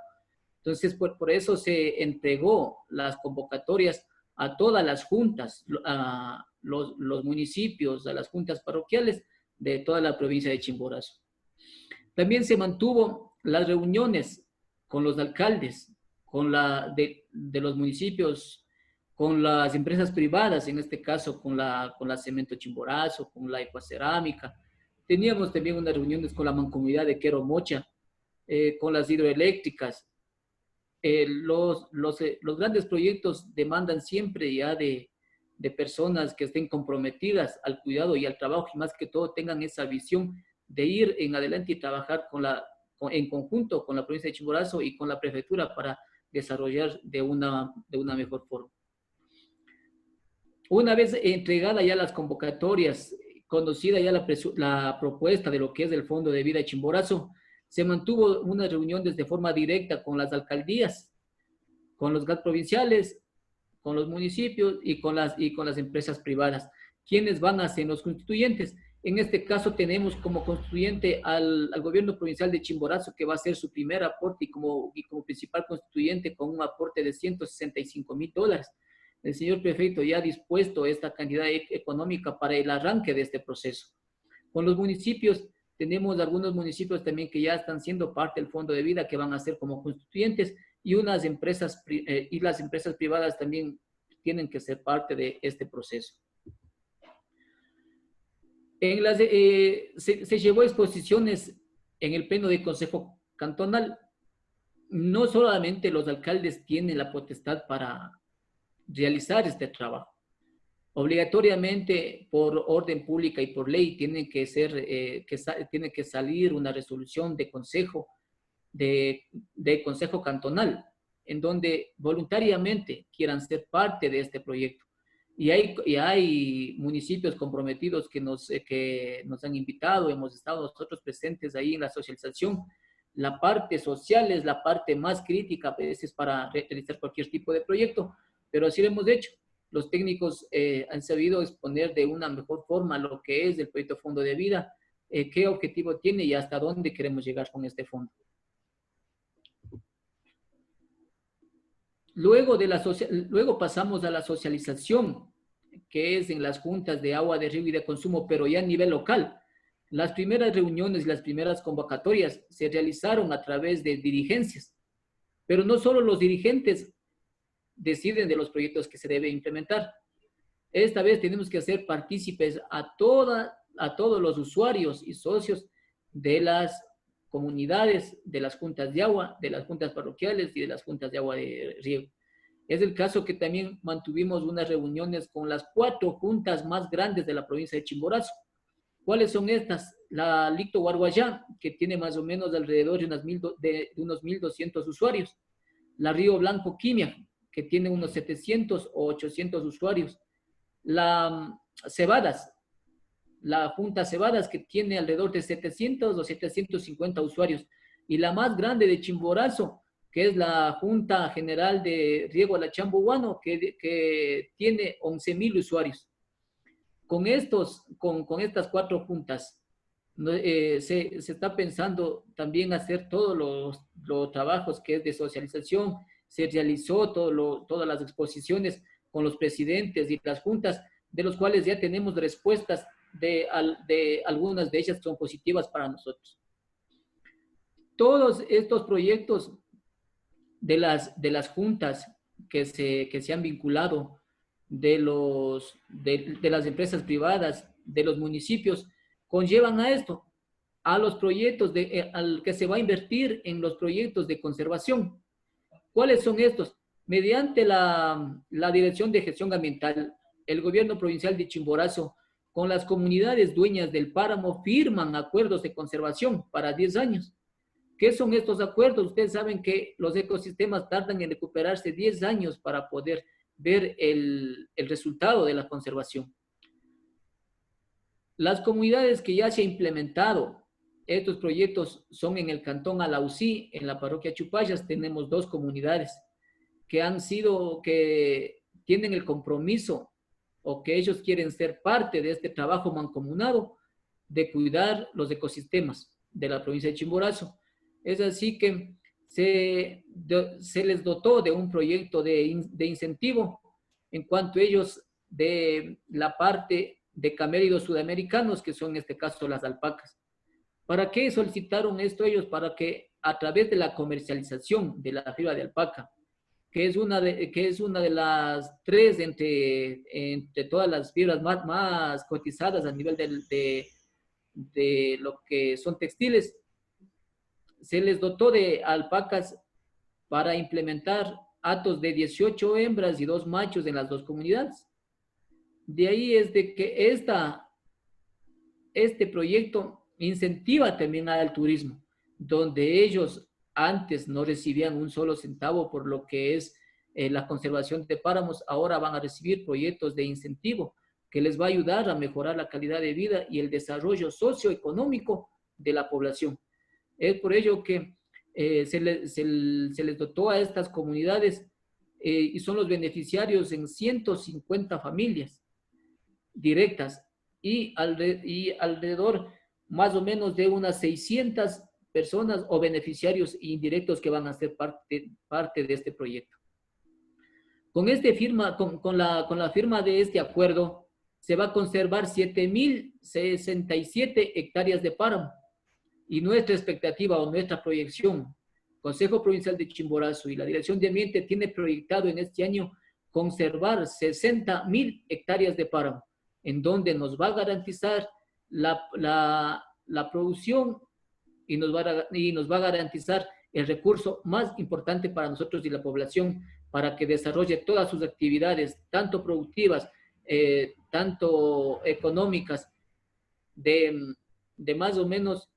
Entonces, por eso se entregó las convocatorias a todas las juntas, a los municipios, a las juntas parroquiales de toda la provincia de Chimborazo. También se mantuvo las reuniones con los alcaldes, de los municipios, con las empresas privadas, en este caso con la Cemento Chimborazo, con la Ecuacerámica. Teníamos también unas reuniones con la mancomunidad de Quero Mocha, con las hidroeléctricas. Los grandes proyectos demandan siempre ya de personas que estén comprometidas al cuidado y al trabajo, y más que todo tengan esa visión de ir en adelante y trabajar en conjunto con la provincia de Chimborazo y con la prefectura para desarrollar de una mejor forma. Una vez entregada ya las convocatorias, conocida ya la propuesta de lo que es el Fondo de Vida de Chimborazo, se mantuvo unas reuniones de forma directa con las alcaldías, con los GAT provinciales, con los municipios y con las empresas privadas, quienes van a ser los constituyentes. En este caso tenemos como constituyente al gobierno provincial de Chimborazo, que va a ser su primer aporte y como principal constituyente con un aporte de $165,000. El señor prefecto ya ha dispuesto esta cantidad económica para el arranque de este proceso. Con los municipios, tenemos algunos municipios también que ya están siendo parte del Fondo de Vida, que van a ser como constituyentes, y las empresas privadas también tienen que ser parte de este proceso. Se llevó exposiciones en el pleno del Consejo Cantonal. No solamente los alcaldes tienen la potestad para realizar este trabajo. Obligatoriamente, por orden pública y por ley, tiene que salir una resolución de consejo cantonal, en donde voluntariamente quieran ser parte de este proyecto. Y hay municipios comprometidos que nos han invitado, hemos estado nosotros presentes ahí en la socialización. La parte social es la parte más crítica a veces para realizar cualquier tipo de proyecto, pero así lo hemos hecho. Los técnicos han sabido exponer de una mejor forma lo que es el proyecto Fondo de Vida, qué objetivo tiene y hasta dónde queremos llegar con este fondo. Luego pasamos a la socialización, que es en las juntas de agua de riego y de consumo, pero ya a nivel local. Las primeras reuniones y las primeras convocatorias se realizaron a través de dirigencias, pero no solo los dirigentes deciden de los proyectos que se deben implementar. Esta vez tenemos que hacer partícipes a todos los usuarios y socios de las comunidades, de las juntas de agua, de las juntas parroquiales y de las juntas de agua de riego. Es el caso que también mantuvimos unas reuniones con las 4 juntas más grandes de la provincia de Chimborazo. ¿Cuáles son estas? La Licto Guarguayá, que tiene más o menos alrededor de unos 1,200 usuarios. La Río Blanco Quimia, que tiene unos 700 o 800 usuarios. La Cebadas, la Junta Cebadas, que tiene alrededor de 700 o 750 usuarios. Y la más grande de Chimborazo, que es la Junta General de Riego Alachambo-Huano, que tiene 11,000 usuarios. Con estas 4 juntas, se está pensando también hacer todos los trabajos que es de socialización. Se realizó todas las exposiciones con los presidentes y las juntas, de los cuales ya tenemos respuestas de algunas de ellas que son positivas para nosotros. Todos estos proyectos de las juntas que se han vinculado, de las empresas privadas, de los municipios, conllevan a esto, a los proyectos al que se va a invertir en los proyectos de conservación. ¿Cuáles son estos? Mediante la Dirección de Gestión Ambiental, el gobierno provincial de Chimborazo, con las comunidades dueñas del páramo, firman acuerdos de conservación para 10 años. ¿Qué son estos acuerdos? Ustedes saben que los ecosistemas tardan en recuperarse 10 años para poder ver el resultado de la conservación. Las comunidades que ya se han implementado estos proyectos son en el cantón Alausí, en la parroquia Chupayas. Tenemos 2 comunidades que tienen el compromiso o que ellos quieren ser parte de este trabajo mancomunado de cuidar los ecosistemas de la provincia de Chimborazo. Es así que se les dotó de un proyecto de incentivo en cuanto a ellos de la parte de caméridos sudamericanos, que son en este caso las alpacas. ¿Para qué solicitaron esto ellos? Para que a través de la comercialización de la fibra de alpaca, que es una de las 3 entre todas las fibras más cotizadas a nivel de lo que son textiles, se les dotó de alpacas para implementar hatos de 18 hembras y 2 machos en las 2 comunidades. De ahí es de que este proyecto incentiva también al turismo, donde ellos antes no recibían un solo centavo por lo que es la conservación de páramos. Ahora van a recibir proyectos de incentivo que les va a ayudar a mejorar la calidad de vida y el desarrollo socioeconómico de la población. Es por ello que se les dotó a estas comunidades y son los beneficiarios en 150 familias directas y alrededor más o menos de unas 600 personas o beneficiarios indirectos que van a ser parte de este proyecto. Con la firma de este acuerdo se va a conservar 7.067 hectáreas de páramo. Y nuestra expectativa o nuestra proyección, Consejo Provincial de Chimborazo y la Dirección de Ambiente tiene proyectado en este año conservar 60.000 hectáreas de páramo, en donde nos va a garantizar la producción y nos va a garantizar el recurso más importante para nosotros y la población, para que desarrolle todas sus actividades, tanto productivas, tanto económicas, de más o menos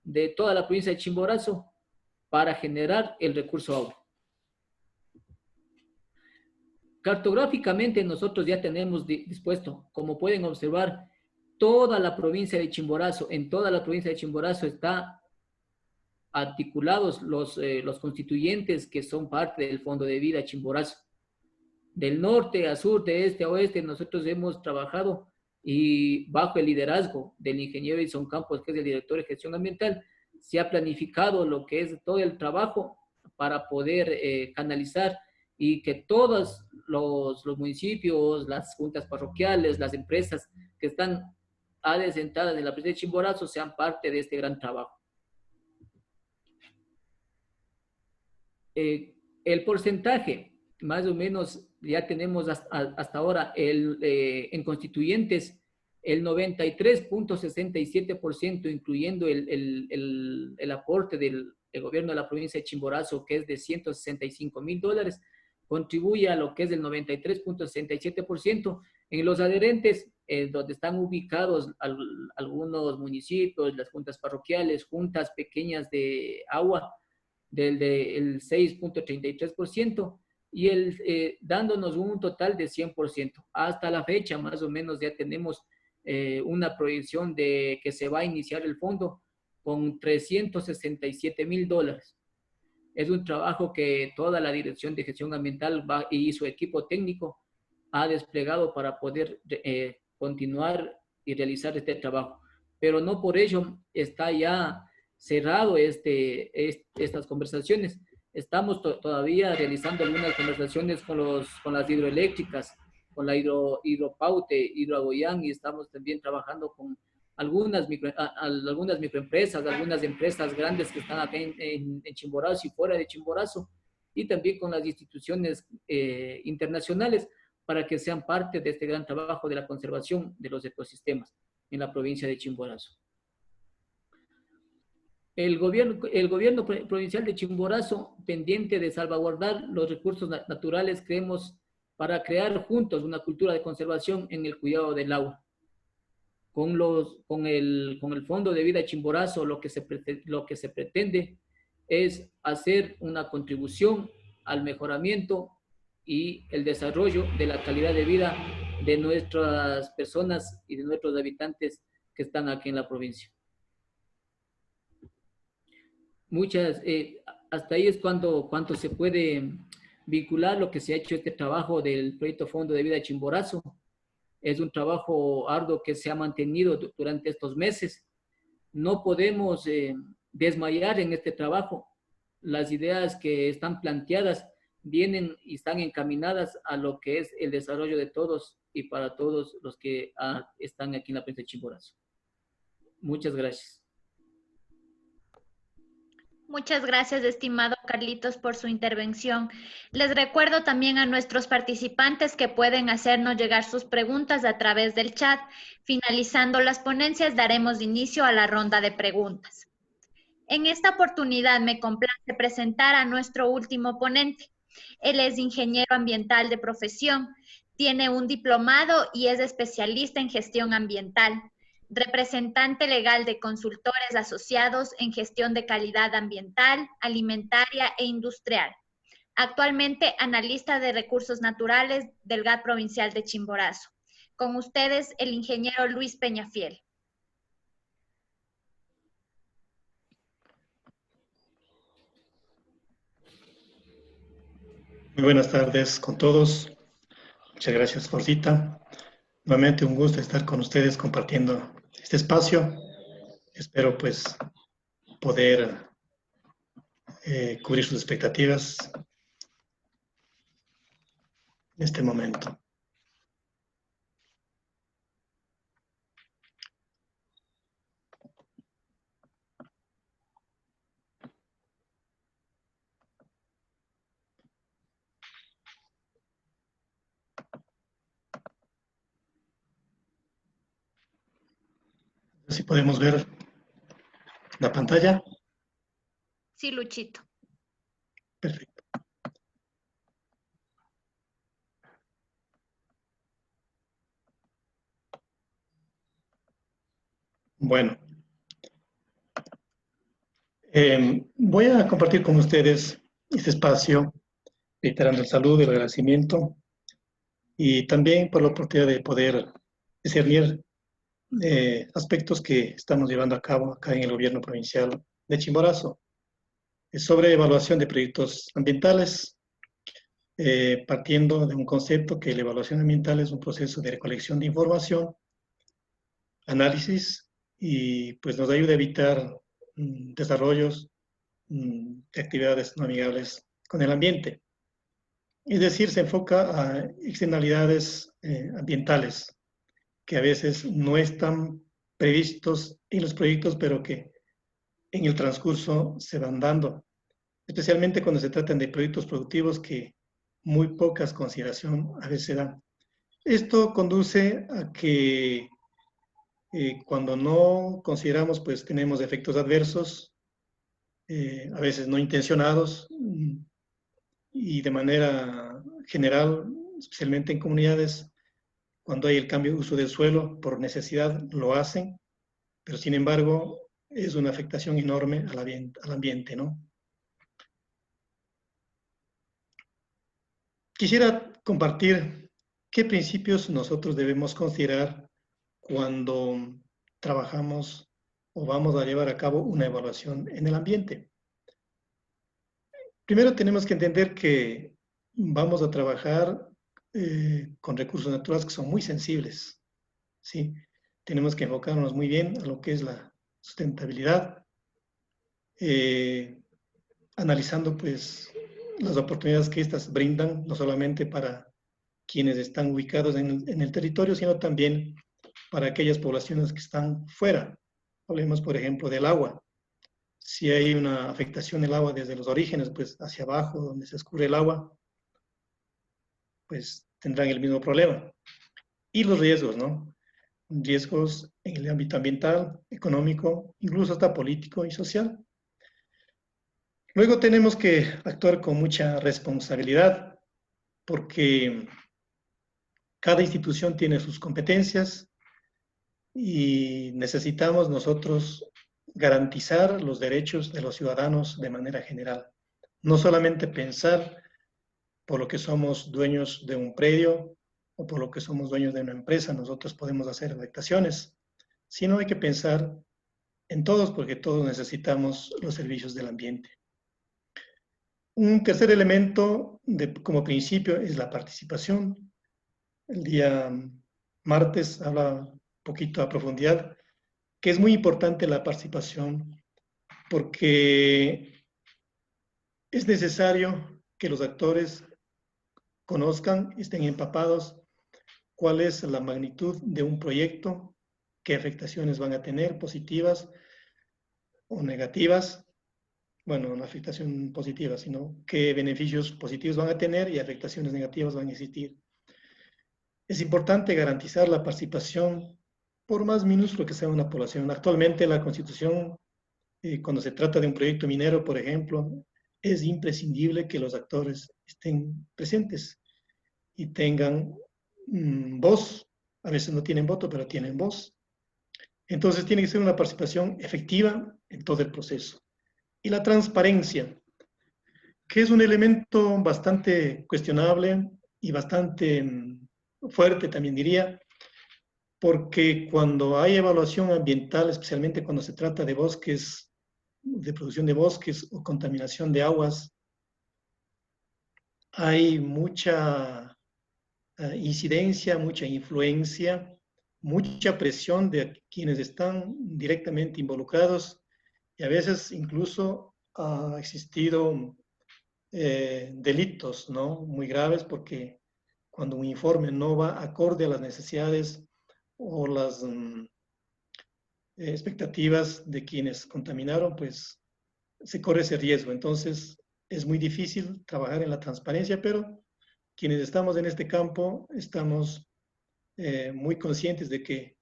de toda la provincia de Chimborazo, para generar el recurso agua. Cartográficamente nosotros ya tenemos dispuesto, como pueden observar, toda la provincia de Chimborazo. En toda la provincia de Chimborazo está articulados los constituyentes que son parte del Fondo de Vida Chimborazo. Del norte a sur, de este a oeste, nosotros hemos trabajado y bajo el liderazgo del ingeniero Edson Campos, que es el director de gestión ambiental, se ha planificado lo que es todo el trabajo para poder canalizar y que todos los municipios, las juntas parroquiales, las empresas que están adesentadas en la provincia de Chimborazo sean parte de este gran trabajo. El porcentaje, más o menos, ya tenemos hasta ahora en constituyentes el 93.67%, incluyendo el aporte del gobierno de la provincia de Chimborazo, que es de $165,000, contribuye a lo que es el 93.67%. En los adherentes, donde están ubicados algunos municipios, las juntas parroquiales, juntas pequeñas de agua, del 6.33%, y dándonos un total de 100%. Hasta la fecha, más o menos, ya tenemos una proyección de que se va a iniciar el fondo con $367,000. Es un trabajo que toda la Dirección de Gestión Ambiental y su equipo técnico ha desplegado para poder continuar y realizar este trabajo. Pero no por ello está ya cerrado estas conversaciones, Estamos todavía realizando algunas conversaciones con las hidroeléctricas, con la Hidropaute, Hidroagoyán, y estamos también trabajando con algunas microempresas, algunas empresas grandes que están acá en Chimborazo y fuera de Chimborazo, y también con las instituciones internacionales para que sean parte de este gran trabajo de la conservación de los ecosistemas en la provincia de Chimborazo. El gobierno provincial de Chimborazo, pendiente de salvaguardar los recursos naturales, creemos, para crear juntos una cultura de conservación en el cuidado del agua. Con el Fondo de Vida Chimborazo, lo que se pretende es hacer una contribución al mejoramiento y el desarrollo de la calidad de vida de nuestras personas y de nuestros habitantes que están aquí en la provincia. Hasta ahí es cuando se puede vincular lo que se ha hecho este trabajo del proyecto Fondo de Vida Chimborazo. Es un trabajo arduo que se ha mantenido durante estos meses. No podemos desmayar en este trabajo. Las ideas que están planteadas vienen y están encaminadas a lo que es el desarrollo de todos y para todos los que están aquí en la provincia de Chimborazo. Muchas gracias. Muchas gracias, estimado Carlitos, por su intervención. Les recuerdo también a nuestros participantes que pueden hacernos llegar sus preguntas a través del chat. Finalizando las ponencias, daremos inicio a la ronda de preguntas. En esta oportunidad me complace presentar a nuestro último ponente. Él es ingeniero ambiental de profesión, tiene un diplomado y es especialista en gestión ambiental. Representante legal de consultores asociados en gestión de calidad ambiental, alimentaria e industrial. Actualmente analista de recursos naturales del GAT provincial de Chimborazo. Con ustedes, el ingeniero Luis Peñafiel. Muy buenas tardes con todos. Muchas gracias, Forcita. Nuevamente un gusto estar con ustedes compartiendo este espacio. Espero pues poder cubrir sus expectativas en este momento. Si podemos ver la pantalla. Sí, Luchito. Perfecto. Bueno, voy a compartir con ustedes este espacio, reiterando el saludo y el agradecimiento, y también por la oportunidad de poder discernir aspectos que estamos llevando a cabo acá en el gobierno provincial de Chimborazo. Es sobre evaluación de proyectos ambientales, partiendo de un concepto que la evaluación ambiental es un proceso de recolección de información, análisis, y pues nos ayuda a evitar desarrollos de actividades no amigables con el ambiente. Es decir, se enfoca a externalidades ambientales que a veces no están previstos en los proyectos, pero que en el transcurso se van dando, especialmente cuando se tratan de proyectos productivos que muy pocas consideración a veces se dan. Esto conduce a que cuando no consideramos, pues tenemos efectos adversos, a veces no intencionados, y de manera general, especialmente en comunidades, cuando hay el cambio de uso del suelo por necesidad, lo hacen, pero sin embargo es una afectación enorme al ambiente, ¿no? Quisiera compartir qué principios nosotros debemos considerar cuando trabajamos o vamos a llevar a cabo una evaluación en el ambiente. Primero tenemos que entender que vamos a trabajar con recursos naturales que son muy sensibles, ¿sí? Tenemos que enfocarnos muy bien a lo que es la sustentabilidad. analizando pues las oportunidades que estas brindan, no solamente para quienes están ubicados en el territorio, sino también para aquellas poblaciones que están fuera. Hablemos, por ejemplo, del agua. Si hay una afectación del agua desde los orígenes, pues hacia abajo, donde se escurre el agua, pues tendrán el mismo problema. Y los riesgos, ¿no? Riesgos en el ámbito ambiental, económico, incluso hasta político y social. Luego tenemos que actuar con mucha responsabilidad, porque cada institución tiene sus competencias y necesitamos nosotros garantizar los derechos de los ciudadanos de manera general. No solamente pensar por lo que somos dueños de un predio o por lo que somos dueños de una empresa, nosotros podemos hacer afectaciones, sino hay que pensar en todos, porque todos necesitamos los servicios del ambiente. Un tercer elemento como principio es la participación. El día martes hablaba un poquito a profundidad que es muy importante la participación, porque es necesario que los actores conozcan, estén empapados cuál es la magnitud de un proyecto, qué afectaciones van a tener, positivas o negativas. Bueno, no afectación positiva, sino qué beneficios positivos van a tener y afectaciones negativas van a existir. Es importante garantizar la participación, por más minúsculo que sea una población. Actualmente la Constitución, cuando se trata de un proyecto minero, por ejemplo, es imprescindible que los actores estén presentes y tengan voz. A veces no tienen voto, pero tienen voz. Entonces tiene que ser una participación efectiva en todo el proceso. Y la transparencia, que es un elemento bastante cuestionable y bastante fuerte, también diría, porque cuando hay evaluación ambiental, especialmente cuando se trata de bosques, de producción de bosques o contaminación de aguas, hay mucha incidencia, mucha influencia, mucha presión de quienes están directamente involucrados y a veces incluso ha existido delitos, ¿no? Muy graves, porque cuando un informe no va acorde a las necesidades o las expectativas de quienes contaminaron, pues se corre ese riesgo. Entonces es muy difícil trabajar en la transparencia, pero quienes estamos en este campo estamos muy conscientes de que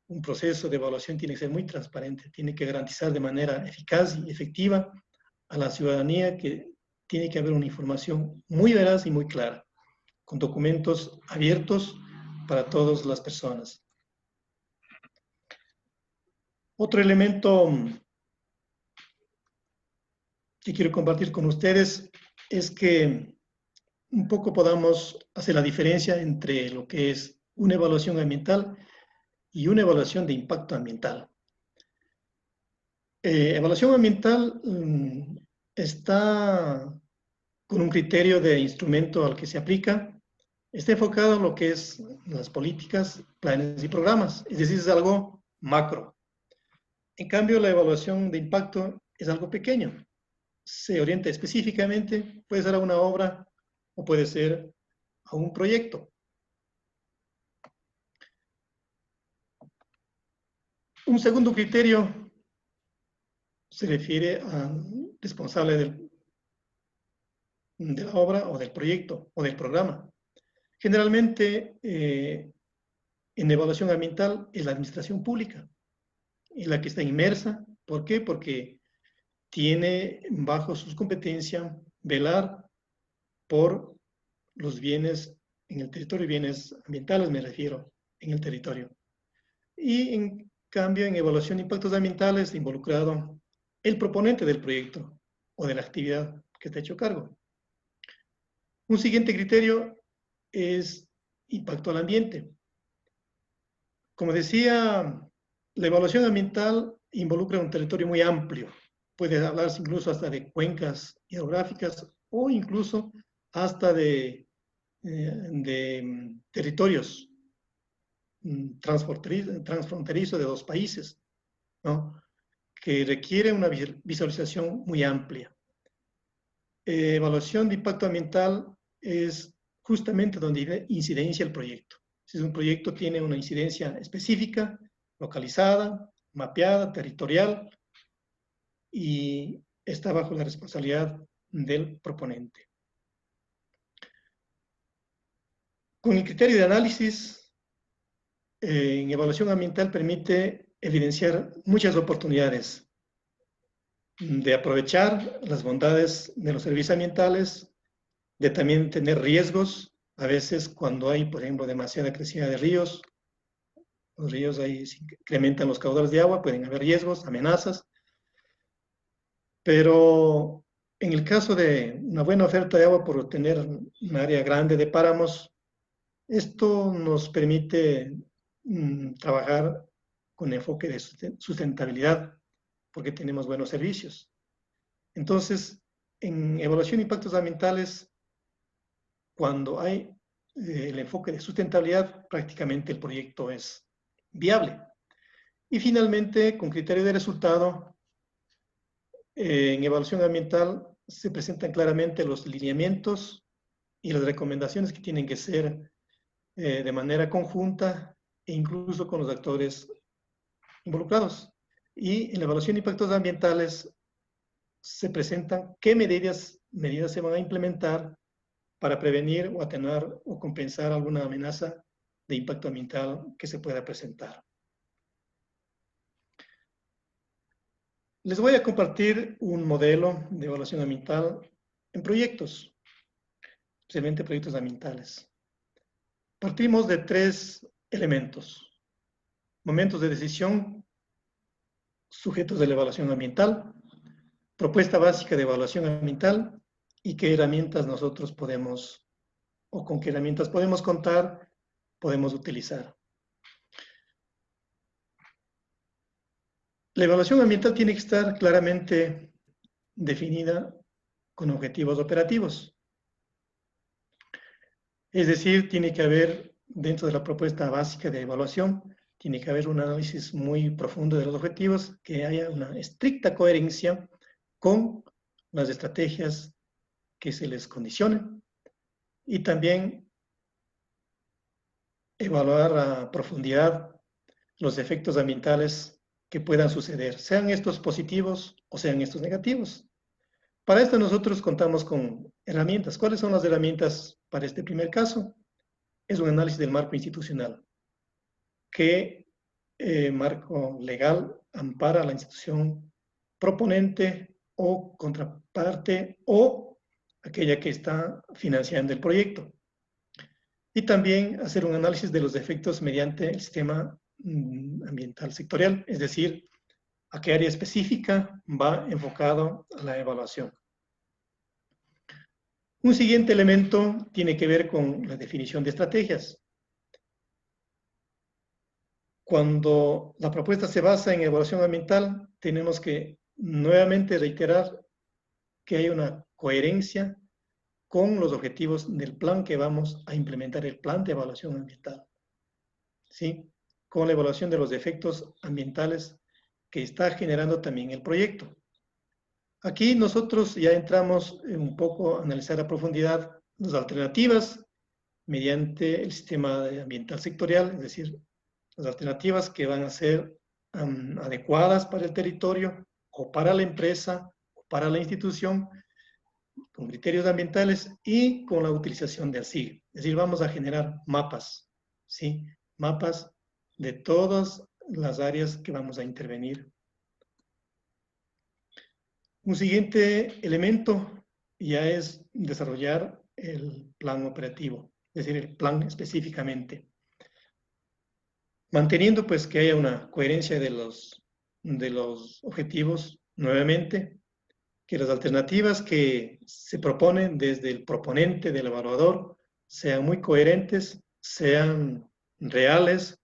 un proceso de evaluación tiene que ser muy transparente, tiene que garantizar de manera eficaz y efectiva a la ciudadanía que tiene que haber una información muy veraz y muy clara, con documentos abiertos para todas las personas. Otro elemento que quiero compartir con ustedes es que un poco podamos hacer la diferencia entre lo que es una evaluación ambiental y una evaluación de impacto ambiental. Evaluación ambiental está con un criterio de instrumento al que se aplica, está enfocado en lo que es las políticas, planes y programas, es decir, es algo macro. En cambio, la evaluación de impacto es algo pequeño, se orienta específicamente, puede ser a una obra o puede ser a un proyecto. Un segundo criterio se refiere al responsable de la obra o del proyecto o del programa. Generalmente, en evaluación ambiental es la administración pública, en la que está inmersa. ¿Por qué? Porque tiene bajo sus competencias velar por los bienes en el territorio, bienes ambientales me refiero, en el territorio. Y en cambio, en evaluación de impactos ambientales, involucrado el proponente del proyecto o de la actividad que está hecho cargo. Un siguiente criterio es impacto al ambiente. Como decía, la evaluación ambiental involucra un territorio muy amplio. Puede hablarse incluso hasta de cuencas hidrográficas o incluso hasta de territorios transfronterizos de dos países, ¿no? Que requiere una visualización muy amplia. evaluación de impacto ambiental es justamente donde incidencia el proyecto. Si un proyecto tiene una incidencia específica, localizada, mapeada, territorial, y está bajo la responsabilidad del proponente. Con el criterio de análisis, en evaluación ambiental permite evidenciar muchas oportunidades de aprovechar las bondades de los servicios ambientales, de también tener riesgos, a veces cuando hay, por ejemplo, demasiada crecida de ríos, los ríos ahí se incrementan los caudales de agua, pueden haber riesgos, amenazas, pero en el caso de una buena oferta de agua por tener un área grande de páramos, esto nos permite trabajar con enfoque de sustentabilidad, porque tenemos buenos servicios. Entonces, en evaluación de impactos ambientales, cuando hay el enfoque de sustentabilidad, prácticamente el proyecto es viable. Y finalmente, con criterio de resultado, en evaluación ambiental se presentan claramente los lineamientos y las recomendaciones que tienen que ser de manera conjunta e incluso con los actores involucrados. Y en la evaluación de impactos ambientales se presentan qué medidas se van a implementar para prevenir o atenuar o compensar alguna amenaza de impacto ambiental que se pueda presentar. Les voy a compartir un modelo de evaluación ambiental en proyectos, especialmente proyectos ambientales. Partimos de 3 elementos: momentos de decisión, sujetos de la evaluación ambiental, propuesta básica de evaluación ambiental y qué herramientas nosotros podemos, o con qué herramientas podemos contar, podemos utilizar. La evaluación ambiental tiene que estar claramente definida con objetivos operativos. Es decir, tiene que haber, dentro de la propuesta básica de evaluación, tiene que haber un análisis muy profundo de los objetivos, que haya una estricta coherencia con las estrategias que se les condicionen, y también evaluar a profundidad los efectos ambientales que puedan suceder, sean estos positivos o sean estos negativos. Para esto nosotros contamos con herramientas. ¿Cuáles son las herramientas para este primer caso? Es un análisis del marco institucional. ¿Qué marco legal ampara a la institución proponente o contraparte o aquella que está financiando el proyecto? Y también hacer un análisis de los efectos mediante el sistema ambiental sectorial, es decir, a qué área específica va enfocado a la evaluación. Un siguiente elemento tiene que ver con la definición de estrategias. Cuando la propuesta se basa en evaluación ambiental, tenemos que nuevamente reiterar que hay una coherencia con los objetivos del plan que vamos a implementar, el plan de evaluación ambiental. ¿Sí? Con la evaluación de los efectos ambientales que está generando también el proyecto. Aquí nosotros ya entramos un poco a analizar a profundidad las alternativas mediante el sistema ambiental sectorial, es decir, las alternativas que van a ser adecuadas para el territorio o para la empresa o para la institución, con criterios ambientales y con la utilización del SIG. Es decir, vamos a generar mapas, ¿sí? Mapas de todas las áreas que vamos a intervenir. Un siguiente elemento ya es desarrollar el plan operativo, es decir, el plan específicamente. Manteniendo pues que haya una coherencia de los objetivos, nuevamente, que las alternativas que se proponen desde el proponente del evaluador sean muy coherentes, sean reales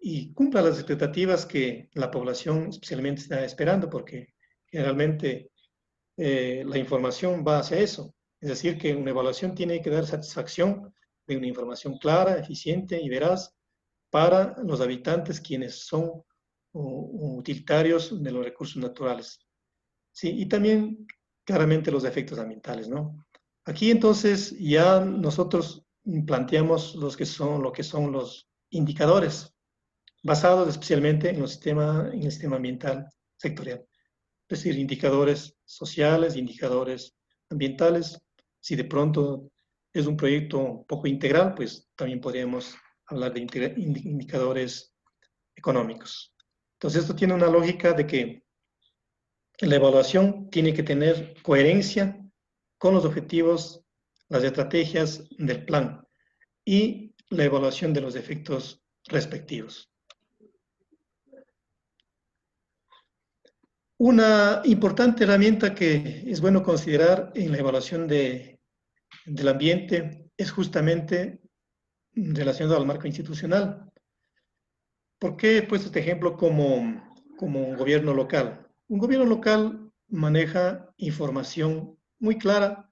y cumplan las expectativas que la población especialmente está esperando, porque generalmente la información va hacia eso. Es decir, que una evaluación tiene que dar satisfacción de una información clara, eficiente y veraz para los habitantes quienes son utilitarios de los recursos naturales. Sí, y también claramente los efectos ambientales, ¿no? Aquí entonces ya nosotros planteamos lo que son los indicadores, basados especialmente en el sistema ambiental sectorial. Es decir, indicadores sociales, indicadores ambientales. Si de pronto es un proyecto un poco integral, pues también podríamos hablar de indicadores económicos. Entonces, esto tiene una lógica de que la evaluación tiene que tener coherencia con los objetivos, las estrategias del plan y la evaluación de los efectos respectivos. Una importante herramienta que es bueno considerar en la evaluación del ambiente es justamente relacionado al marco institucional. ¿Por qué he puesto este ejemplo como un gobierno local? Un gobierno local maneja información muy clara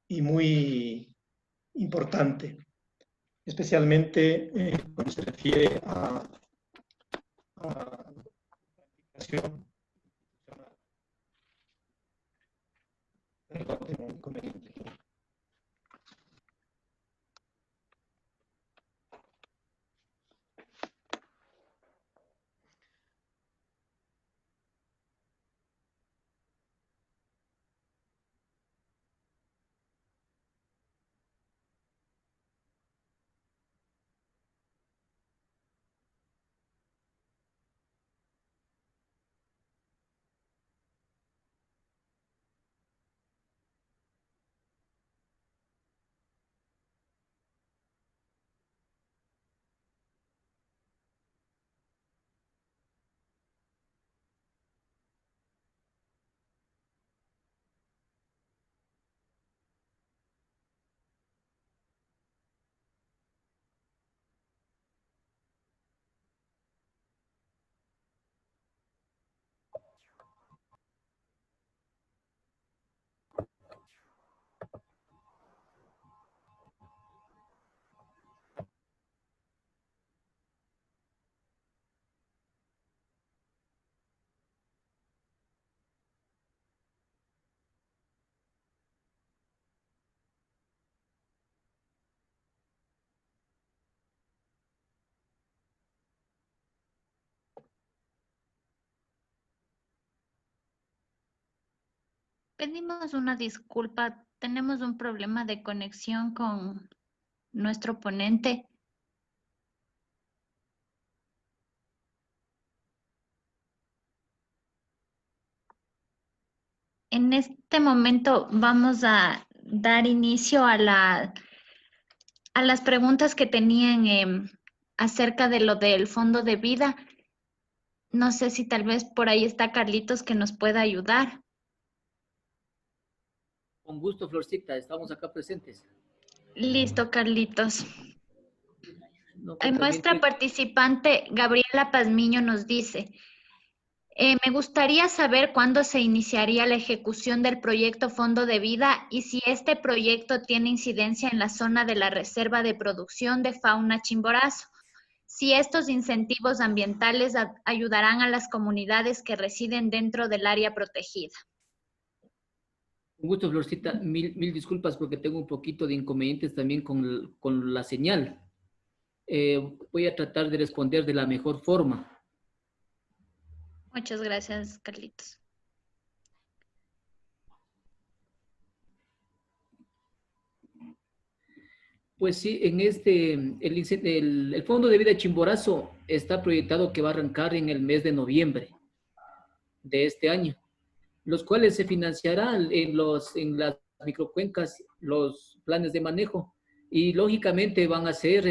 y muy importante, especialmente cuando se refiere a planificación. Perdón, tengo un inconveniente aquí. Pedimos una disculpa, tenemos un problema de conexión con nuestro ponente. En este momento vamos a dar inicio a las preguntas que tenían acerca de lo del fondo de vida. No sé si tal vez por ahí está Carlitos que nos pueda ayudar. Con gusto, Florcita, estamos acá presentes. Listo, Carlitos. No, que también Nuestra participante, Gabriela Pazmiño, nos dice, me gustaría saber cuándo se iniciaría la ejecución del proyecto Fondo de Vida y si este proyecto tiene incidencia en la zona de la Reserva de Producción de Fauna Chimborazo. Si estos incentivos ambientales ayudarán a las comunidades que residen dentro del área protegida. con gusto, Florcita, mil disculpas porque tengo un poquito de inconvenientes también con la señal. Voy a tratar de responder de la mejor forma. Muchas gracias, Carlitos. Pues sí, el Fondo de Vida Chimborazo está proyectado que va a arrancar en el mes de noviembre de este año, los cuales se financiarán en las microcuencas, los planes de manejo, y lógicamente van a ser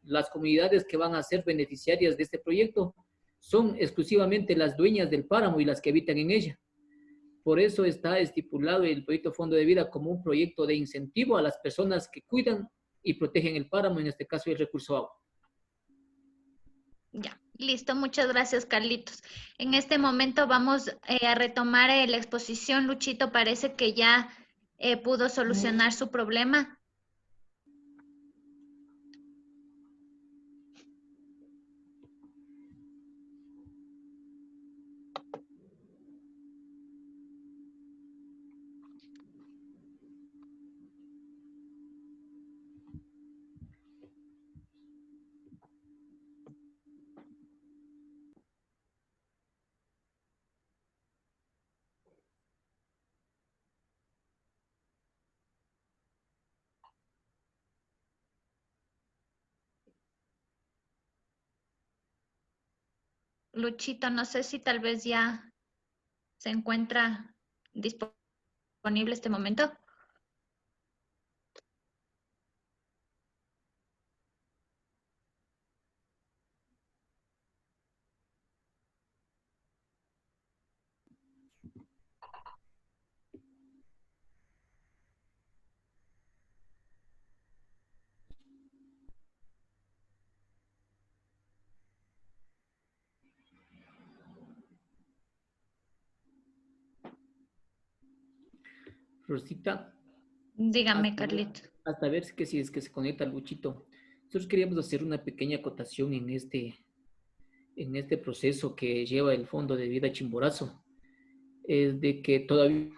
las comunidades que van a ser beneficiarias de este proyecto, son exclusivamente las dueñas del páramo y las que habitan en ella. Por eso está estipulado el proyecto Fondo de Vida como un proyecto de incentivo a las personas que cuidan y protegen el páramo, en este caso el recurso agua. Ya, listo. Muchas gracias, Carlitos. En este momento vamos a retomar la exposición. Luchito parece que ya pudo solucionar su problema. Luchito, no sé si tal vez ya se encuentra disponible este momento. Rosita, Dígame, hasta ver, Carlito. hasta ver si es que se conecta Luchito. Nosotros queríamos hacer una pequeña acotación en este proceso que lleva el Fondo de Vida Chimborazo. Es de que todavía,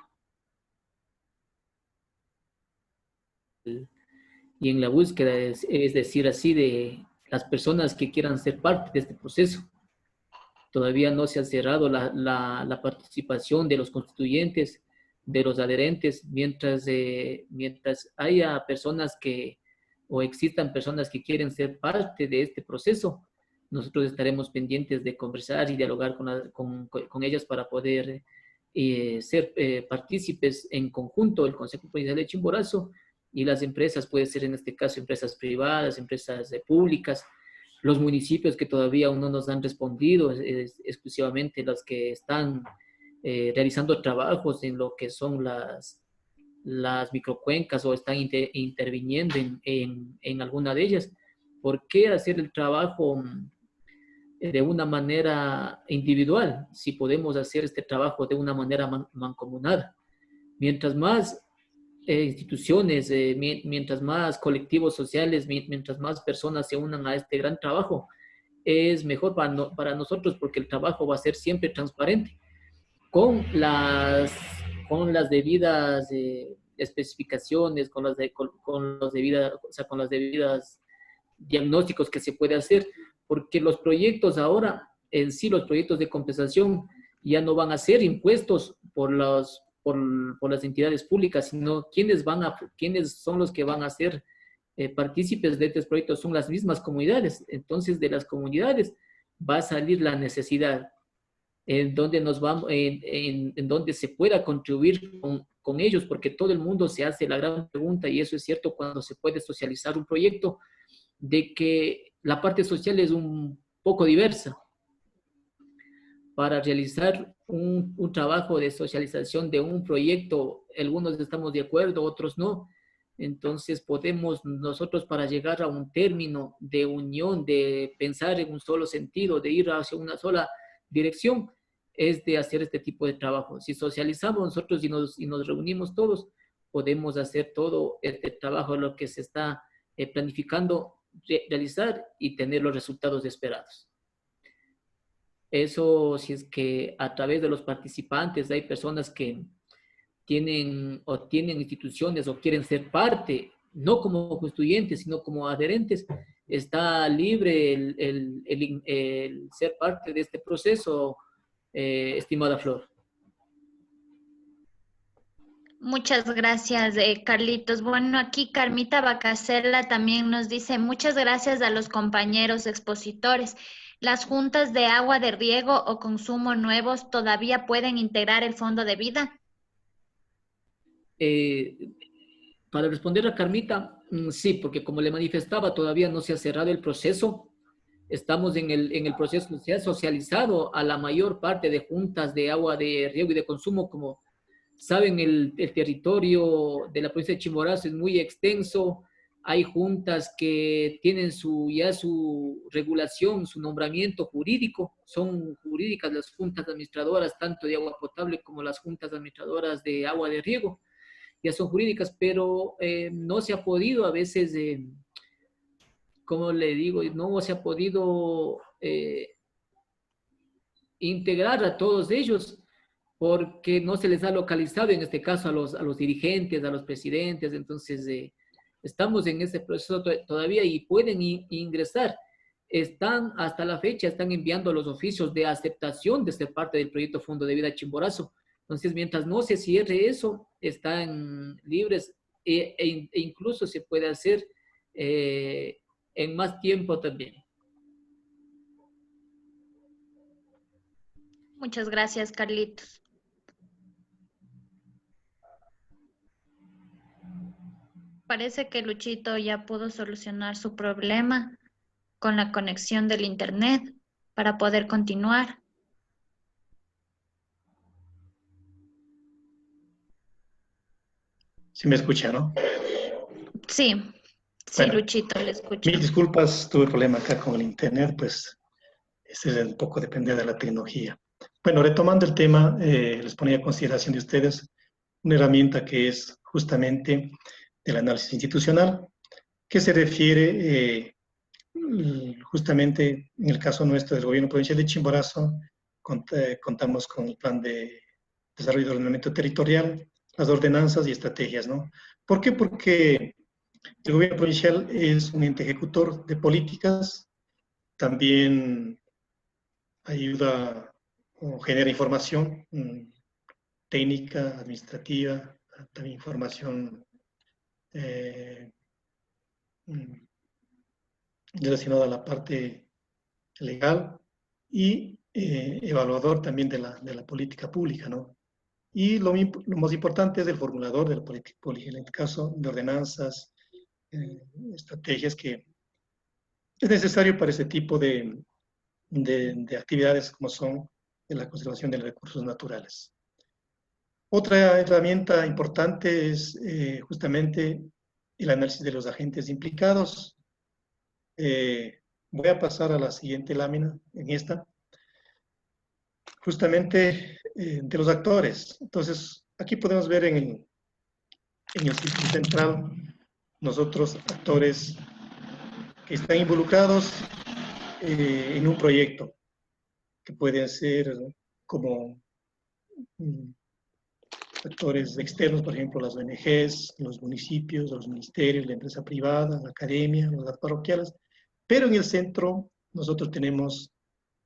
y en la búsqueda, es decir, así, de las personas que quieran ser parte de este proceso. Todavía no se ha cerrado la participación de los constituyentes, de los adherentes, mientras haya personas o existan personas que quieren ser parte de este proceso, nosotros estaremos pendientes de conversar y dialogar con ellas para poder ser partícipes en conjunto, el Consejo Provincial de Chimborazo y las empresas, puede ser en este caso empresas privadas, empresas públicas, los municipios que todavía aún no nos han respondido, exclusivamente los que están realizando trabajos en lo que son las microcuencas o están interviniendo en alguna de ellas. ¿Por qué hacer el trabajo de una manera individual si podemos hacer este trabajo de una manera mancomunada? Mientras más instituciones, mientras más colectivos sociales, mientras más personas se unan a este gran trabajo, es mejor para nosotros porque el trabajo va a ser siempre transparente, con las debidas especificaciones, con los debidas diagnósticos que se puede hacer, porque los proyectos ahora, en sí, los proyectos de compensación ya no van a ser impuestos por las entidades públicas, sino quienes son los que van a ser partícipes de estos proyectos son las mismas comunidades. Entonces, de las comunidades va a salir la necesidad en donde en donde se pueda contribuir con ellos, porque todo el mundo se hace la gran pregunta, y eso es cierto cuando se puede socializar un proyecto, de que la parte social es un poco diversa. Para realizar un trabajo de socialización de un proyecto, algunos estamos de acuerdo, otros no. Entonces podemos nosotros, para llegar a un término de unión, de pensar en un solo sentido, de ir hacia una sola dirección, es de hacer este tipo de trabajo. Si socializamos nosotros y nos reunimos todos, podemos hacer todo este trabajo, lo que se está planificando realizar y tener los resultados esperados. Eso, si es que a través de los participantes hay personas que tienen instituciones o quieren ser parte, no como constituyentes, sino como adherentes, está libre el ser parte de este proceso, estimada Flor. Muchas gracias, Carlitos. Bueno, aquí Carmita Bacasela también nos dice, muchas gracias a los compañeros expositores. ¿Las juntas de agua de riego o consumo nuevos todavía pueden integrar el fondo de vida? Para responder a Carmita, sí, porque como le manifestaba, todavía no se ha cerrado el proceso. Estamos en el proceso, se ha socializado a la mayor parte de juntas de agua de riego y de consumo. Como saben, el territorio de la provincia de Chimborazo es muy extenso. Hay juntas que tienen ya su regulación, su nombramiento jurídico. Son jurídicas las juntas administradoras, tanto de agua potable como las juntas administradoras de agua de riego. Ya son jurídicas, pero no se ha podido a veces, como le digo, no se ha podido integrar a todos ellos, porque no se les ha localizado, en este caso, a los dirigentes, a los presidentes. Entonces, estamos en ese proceso todavía y pueden ingresar. Hasta la fecha, están enviando los oficios de aceptación de ser parte del proyecto Fondo de Vida Chimborazo. Entonces, mientras no se cierre eso, están libres e incluso se puede hacer en más tiempo también. Muchas gracias, Carlitos. Parece que Luchito ya pudo solucionar su problema con la conexión del internet para poder continuar. Sí me escucha, ¿no? Sí, Bueno, Luchito, le escucho. mil disculpas, tuve problema acá con el internet, pues ese es un poco depende de la tecnología. Bueno, retomando el tema, les ponía a consideración de ustedes una herramienta que es justamente del análisis institucional, que se refiere justamente en el caso nuestro del gobierno provincial de Chimborazo, contamos con el plan de desarrollo de ordenamiento territorial, las ordenanzas y estrategias, ¿no? ¿Por qué? Porque el gobierno provincial es un ente ejecutor de políticas, también ayuda o genera información técnica, administrativa, también información relacionada a la parte legal y evaluador también de la política pública, ¿no? Y lo más importante es el formulador de la política pública, en el caso de ordenanzas, estrategias que es necesario para este tipo de actividades como son la conservación de los recursos naturales. Otra herramienta importante es justamente el análisis de los agentes implicados. Voy a pasar a la siguiente lámina, en esta. Justamente de los actores. Entonces, aquí podemos ver en el círculo central nosotros actores que están involucrados en un proyecto, que pueden ser como actores externos, por ejemplo, las ONGs, los municipios, los ministerios, la empresa privada, la academia, las parroquiales, pero en el centro nosotros tenemos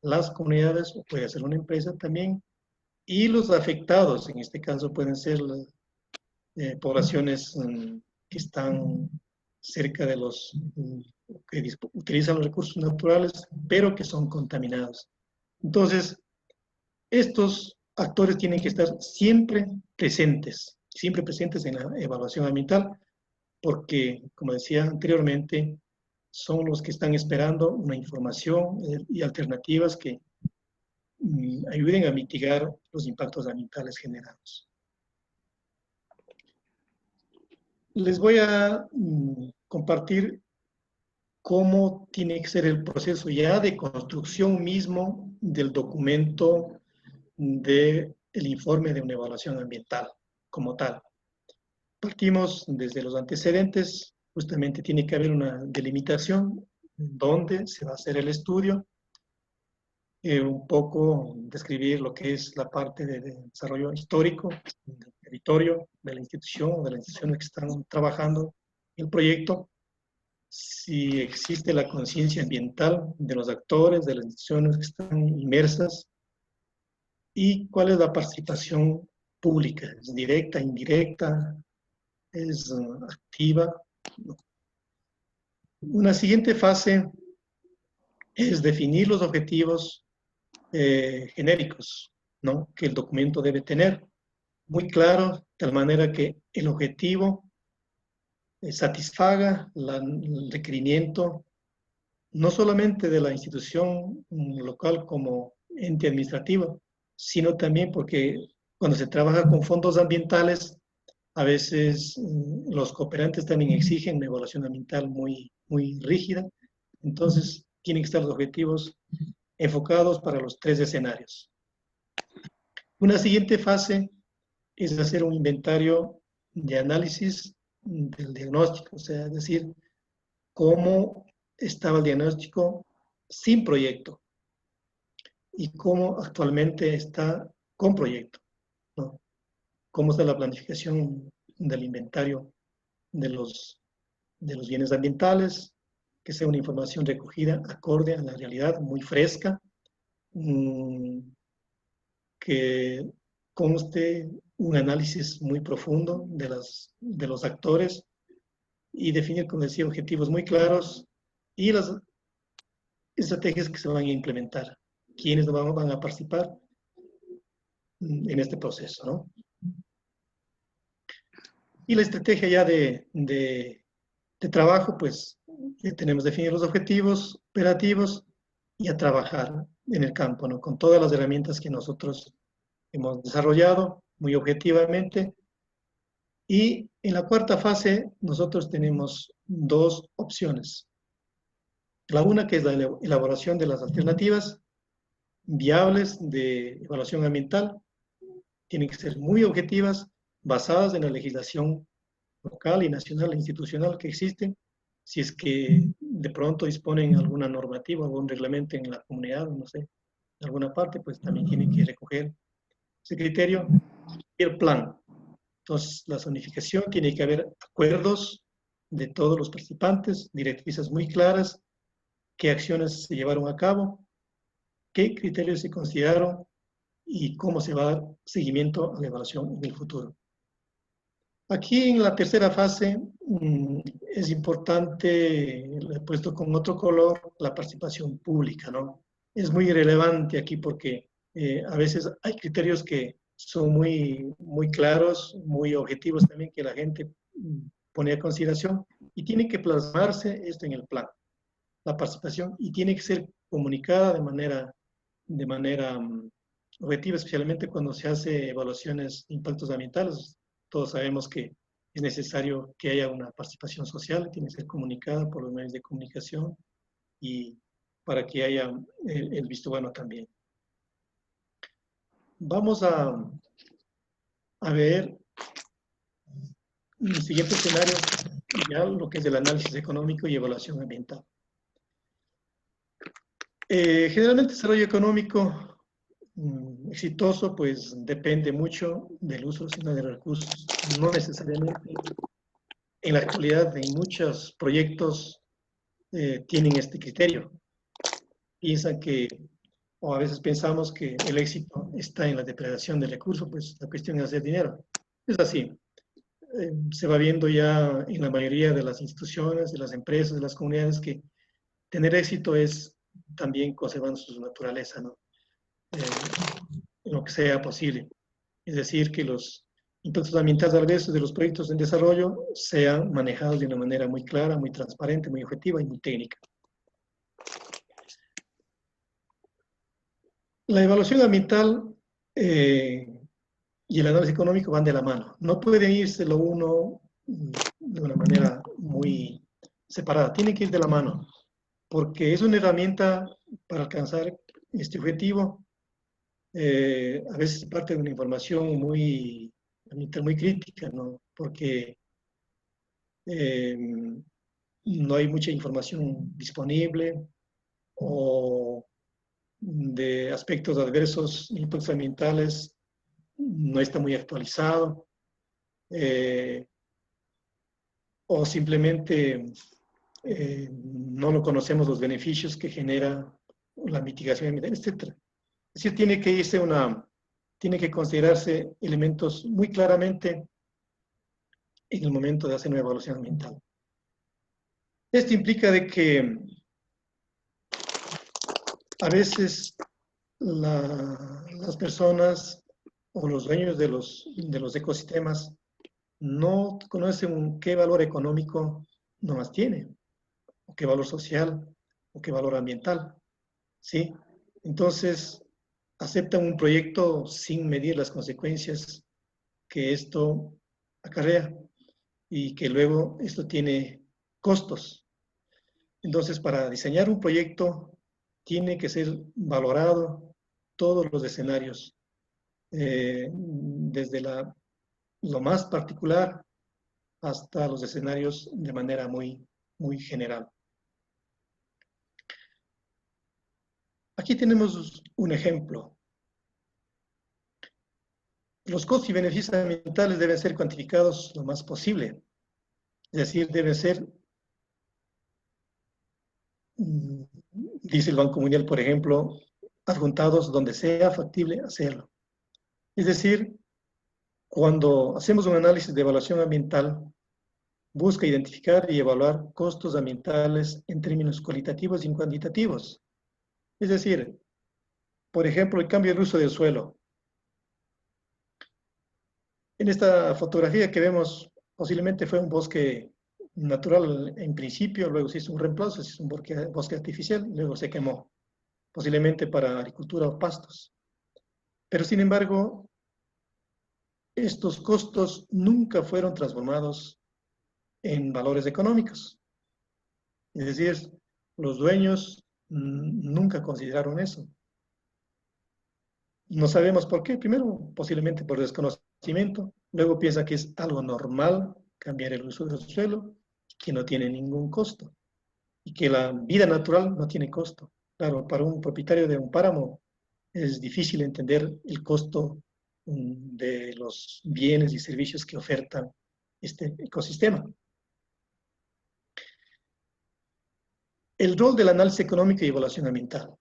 las comunidades, o puede ser una empresa también, y los afectados, en este caso pueden ser las poblaciones que están cerca de los que utilizan los recursos naturales, pero que son contaminados. Entonces, estos actores tienen que estar siempre presentes en la evaluación ambiental, porque, como decía anteriormente, son los que están esperando una información y alternativas que ayuden a mitigar los impactos ambientales generados. Les voy a compartir cómo tiene que ser el proceso ya de construcción mismo del documento del informe de una evaluación ambiental como tal. Partimos desde los antecedentes, justamente tiene que haber una delimitación dónde se va a hacer el estudio, un poco describir lo que es la parte de desarrollo histórico del territorio, de la institución o de las instituciones que están trabajando en el proyecto, si existe la conciencia ambiental de los actores, de las instituciones que están inmersas, y cuál es la participación pública, es directa, indirecta, es activa. Una siguiente fase es definir los objetivos genéricos, ¿no?, que el documento debe tener muy claro, de tal manera que el objetivo satisfaga el requerimiento no solamente de la institución local como ente administrativo, sino también porque cuando se trabaja con fondos ambientales, a veces los cooperantes también exigen una evaluación ambiental muy rígida. Entonces, tienen que estar los objetivos enfocados para los 3 escenarios. Una siguiente fase es hacer un inventario de análisis del diagnóstico, o sea, es decir, cómo estaba el diagnóstico sin proyecto y cómo actualmente está con proyecto. cómo está la planificación del inventario de los bienes ambientales, que sea una información recogida acorde a la realidad, muy fresca, que conste un análisis muy profundo de los actores y definir, como decía, objetivos muy claros y las estrategias que se van a implementar, quiénes van a participar en este proceso, ¿no? Y la estrategia ya de trabajo, pues ya tenemos definidos los objetivos operativos y a trabajar en el campo, ¿no? Con todas las herramientas que nosotros hemos desarrollado muy objetivamente. Y en la cuarta fase nosotros tenemos dos opciones. La una, que es la elaboración de las alternativas viables de evaluación ambiental. Tienen que ser muy objetivas, basadas en la legislación local y nacional e institucional que existen. Si es que de pronto disponen alguna normativa o algún reglamento en la comunidad, no sé, en alguna parte, pues también tienen que recoger ese criterio. Y el plan. Entonces, la zonificación tiene que haber acuerdos de todos los participantes, directrices muy claras, qué acciones se llevaron a cabo, qué criterios se consideraron y cómo se va a dar seguimiento a la evaluación en el futuro. Aquí en la tercera fase es importante, le he puesto con otro color, la participación pública, ¿no? Es muy relevante aquí porque a veces hay criterios que son muy claros, muy objetivos también que la gente pone a consideración y tiene que plasmarse esto en el plan, la participación, y tiene que ser comunicada de manera objetiva, especialmente cuando se hace evaluaciones de impactos ambientales. Todos sabemos que es necesario que haya una participación social, tiene que ser comunicada por los medios de comunicación y para que haya el visto bueno también. Vamos a ver en el siguiente escenario ya lo que es el análisis económico y evaluación ambiental. Generalmente el desarrollo económico exitoso pues depende mucho del uso racional de recursos. No necesariamente en la actualidad en muchos proyectos tienen este criterio. Piensan que, o a veces pensamos que el éxito está en la depredación del recurso, pues la cuestión es hacer dinero. Es así. Se va viendo ya en la mayoría de las instituciones, de las empresas, de las comunidades, que tener éxito es también conservando su naturaleza, ¿no? En lo que sea posible. Es decir, que los impactos ambientales a veces de los proyectos en desarrollo sean manejados de una manera muy clara, muy transparente, muy objetiva y muy técnica. La evaluación ambiental y el análisis económico van de la mano. No pueden irse lo uno de una manera muy separada. Tienen que ir de la mano, porque es una herramienta para alcanzar este objetivo. A veces parte de una información muy crítica, ¿no? Porque no hay mucha información disponible o de aspectos adversos, impactos ambientales, no está muy actualizado, o simplemente no lo conocemos los beneficios que genera la mitigación ambiental, etc. Es decir, tiene que considerarse elementos muy claramente en el momento de hacer una evaluación ambiental. Esto implica de que a veces las personas o los dueños de los ecosistemas no conocen qué valor económico nomás tiene, o qué valor social, o qué valor ambiental, ¿sí? Entonces, aceptan un proyecto sin medir las consecuencias que esto acarrea y que luego esto tiene costos. Entonces, para diseñar un proyecto tiene que ser valorado todos los escenarios, desde lo más particular hasta los escenarios de manera muy general. Aquí tenemos un ejemplo. Los costos y beneficios ambientales deben ser cuantificados lo más posible. Es decir, deben ser, dice el Banco Mundial, por ejemplo, adjuntados donde sea factible hacerlo. Es decir, cuando hacemos un análisis de evaluación ambiental, busca identificar y evaluar costos ambientales en términos cualitativos y cuantitativos. Es decir, por ejemplo, el cambio de uso del suelo. En esta fotografía que vemos, posiblemente fue un bosque natural en principio, luego se hizo un reemplazo, se hizo un bosque artificial, luego se quemó, posiblemente para agricultura o pastos. Pero sin embargo, estos costos nunca fueron transformados en valores económicos. Es decir, los dueños nunca consideraron eso. No sabemos por qué. Primero, posiblemente por desconocimiento. Luego piensa que es algo normal cambiar el uso del suelo, que no tiene ningún costo. Y que la vida natural no tiene costo. Claro, para un propietario de un páramo es difícil entender el costo de los bienes y servicios que oferta este ecosistema. El rol del análisis económico y evaluación ambiental.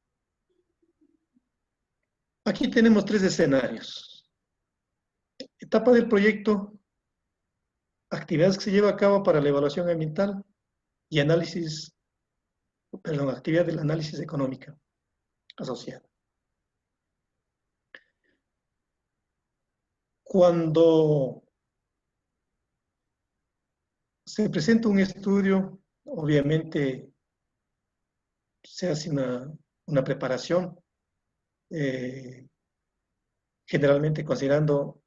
Aquí tenemos 3 escenarios. Etapa del proyecto, actividades que se lleva a cabo para la evaluación ambiental y actividad del análisis económica asociada. Cuando se presenta un estudio, obviamente se hace una preparación, generalmente considerando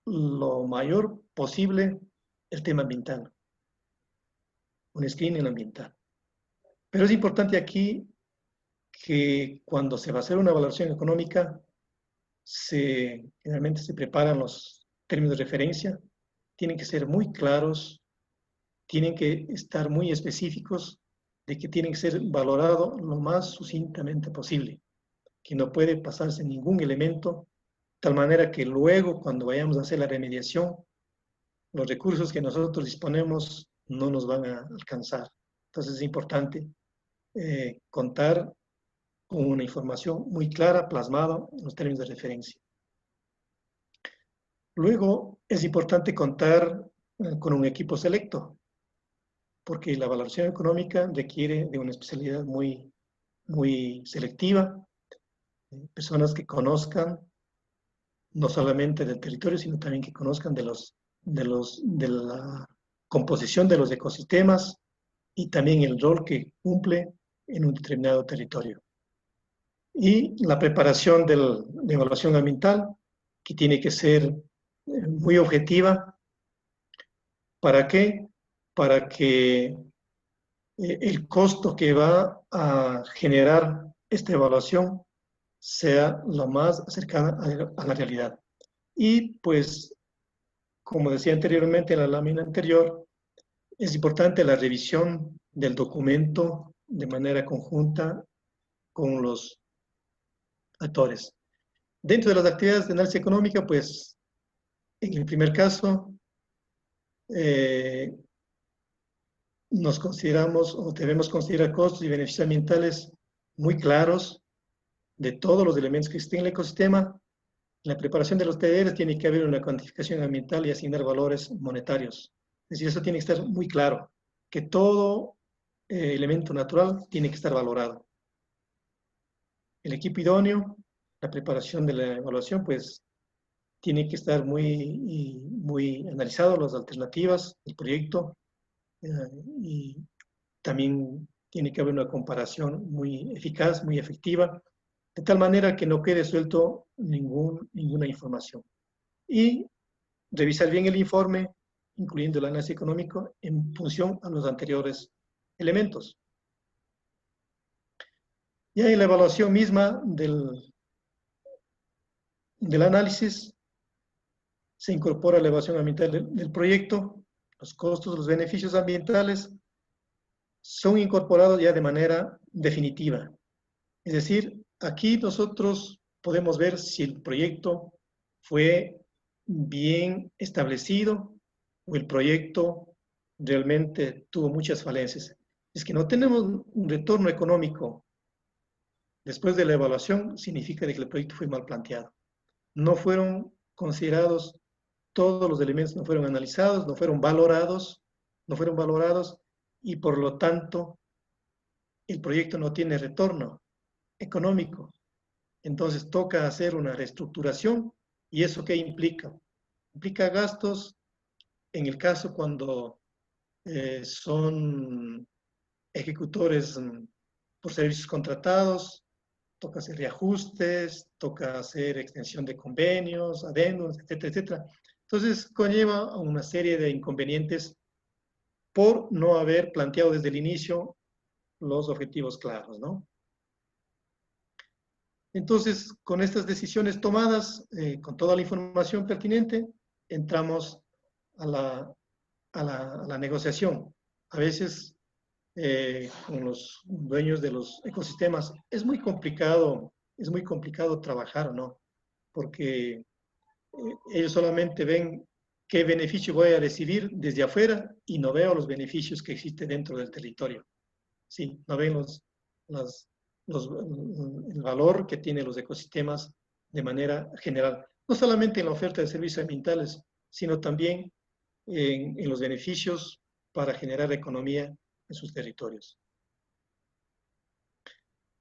lo mayor posible el tema ambiental, un screening ambiental. Pero es importante aquí que cuando se va a hacer una evaluación económica, generalmente se preparan los términos de referencia, tienen que ser muy claros, tienen que estar muy específicos de que tienen que ser valorados lo más sucintamente posible, que no puede pasarse ningún elemento, de tal manera que luego cuando vayamos a hacer la remediación, los recursos que nosotros disponemos no nos van a alcanzar. Entonces es importante contar con una información muy clara, plasmada en los términos de referencia. Luego es importante contar con un equipo selecto, porque la valoración económica requiere de una especialidad muy, muy selectiva, personas que conozcan no solamente del territorio, sino también que conozcan de la composición de los ecosistemas y también el rol que cumple en un determinado territorio. Y la preparación de evaluación ambiental, que tiene que ser muy objetiva. ¿Para qué? Para que el costo que va a generar esta evaluación sea lo más cercana a la realidad. Y pues, como decía anteriormente en la lámina anterior, es importante la revisión del documento de manera conjunta con los actores. Dentro de las actividades de análisis económica, pues, en el primer caso, nos consideramos o debemos considerar costos y beneficios ambientales muy claros de todos los elementos que existen en el ecosistema. En la preparación de los TDRs tiene que haber una cuantificación ambiental y asignar valores monetarios. Es decir, eso tiene que estar muy claro, que todo elemento natural tiene que estar valorado. El equipo idóneo, la preparación de la evaluación, pues tiene que estar muy analizado las alternativas, el proyecto, y también tiene que haber una comparación muy eficaz, muy efectiva, de tal manera que no quede suelto ninguna información. Y revisar bien el informe, incluyendo el análisis económico, en función a los anteriores elementos. Ya en la evaluación misma del análisis, se incorpora la evaluación ambiental del proyecto, los costos, los beneficios ambientales son incorporados ya de manera definitiva. Es decir, aquí nosotros podemos ver si el proyecto fue bien establecido o el proyecto realmente tuvo muchas falencias. Es que no tenemos un retorno económico después de la evaluación, significa que el proyecto fue mal planteado. No fueron considerados todos los elementos, no fueron analizados, no fueron valorados, y por lo tanto el proyecto no tiene retorno económico. Entonces toca hacer una reestructuración. ¿Y eso qué implica? Implica gastos en el caso cuando son ejecutores por servicios contratados, toca hacer reajustes, toca hacer extensión de convenios, adendos, etcétera, etcétera. Entonces conlleva a una serie de inconvenientes por no haber planteado desde el inicio los objetivos claros, ¿no? Entonces, con estas decisiones tomadas, con toda la información pertinente, entramos a la negociación. A veces, con los dueños de los ecosistemas, es muy complicado trabajar, ¿no? Porque ellos solamente ven qué beneficio voy a recibir desde afuera y no veo los beneficios que existen dentro del territorio. Sí, no ven el valor que tienen los ecosistemas de manera general. No solamente en la oferta de servicios ambientales, sino también en los beneficios para generar economía en sus territorios.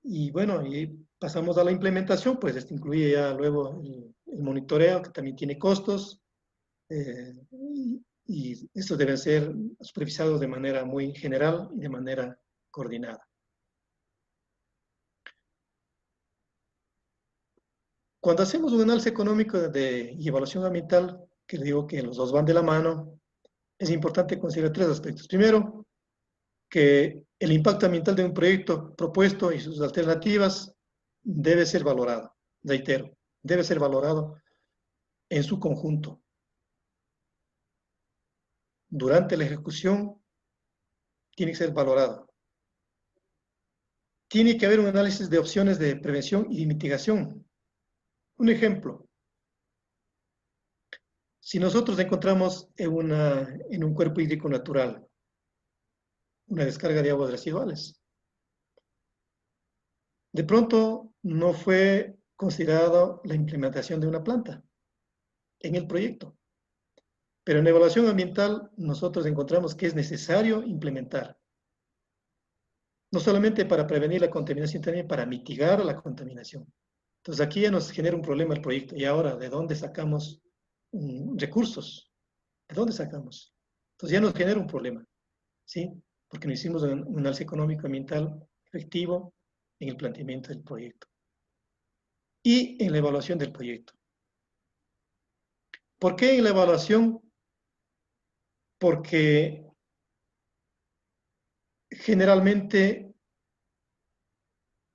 Y bueno, y pasamos a la implementación, pues esto incluye ya luego el monitoreo, que también tiene costos, y estos deben ser supervisados de manera muy general y de manera coordinada. Cuando hacemos un análisis económico y evaluación ambiental, que digo que los dos van de la mano, es importante considerar tres aspectos. Primero, que el impacto ambiental de un proyecto propuesto y sus alternativas debe ser valorado. Reitero, debe ser valorado en su conjunto. Durante la ejecución, tiene que ser valorado. Tiene que haber un análisis de opciones de prevención y de mitigación. Un ejemplo. Si nosotros encontramos en un cuerpo hídrico natural una descarga de aguas residuales, de pronto no fue considerada la implementación de una planta en el proyecto. Pero en evaluación ambiental nosotros encontramos que es necesario implementar. No solamente para prevenir la contaminación, también para mitigar la contaminación. Entonces aquí ya nos genera un problema el proyecto. Y ahora, ¿de dónde sacamos recursos? ¿De dónde sacamos? Entonces ya nos genera un problema, ¿sí? Porque no hicimos un análisis económico ambiental efectivo en el planteamiento del proyecto. Y en la evaluación del proyecto. ¿Por qué en la evaluación? Porque generalmente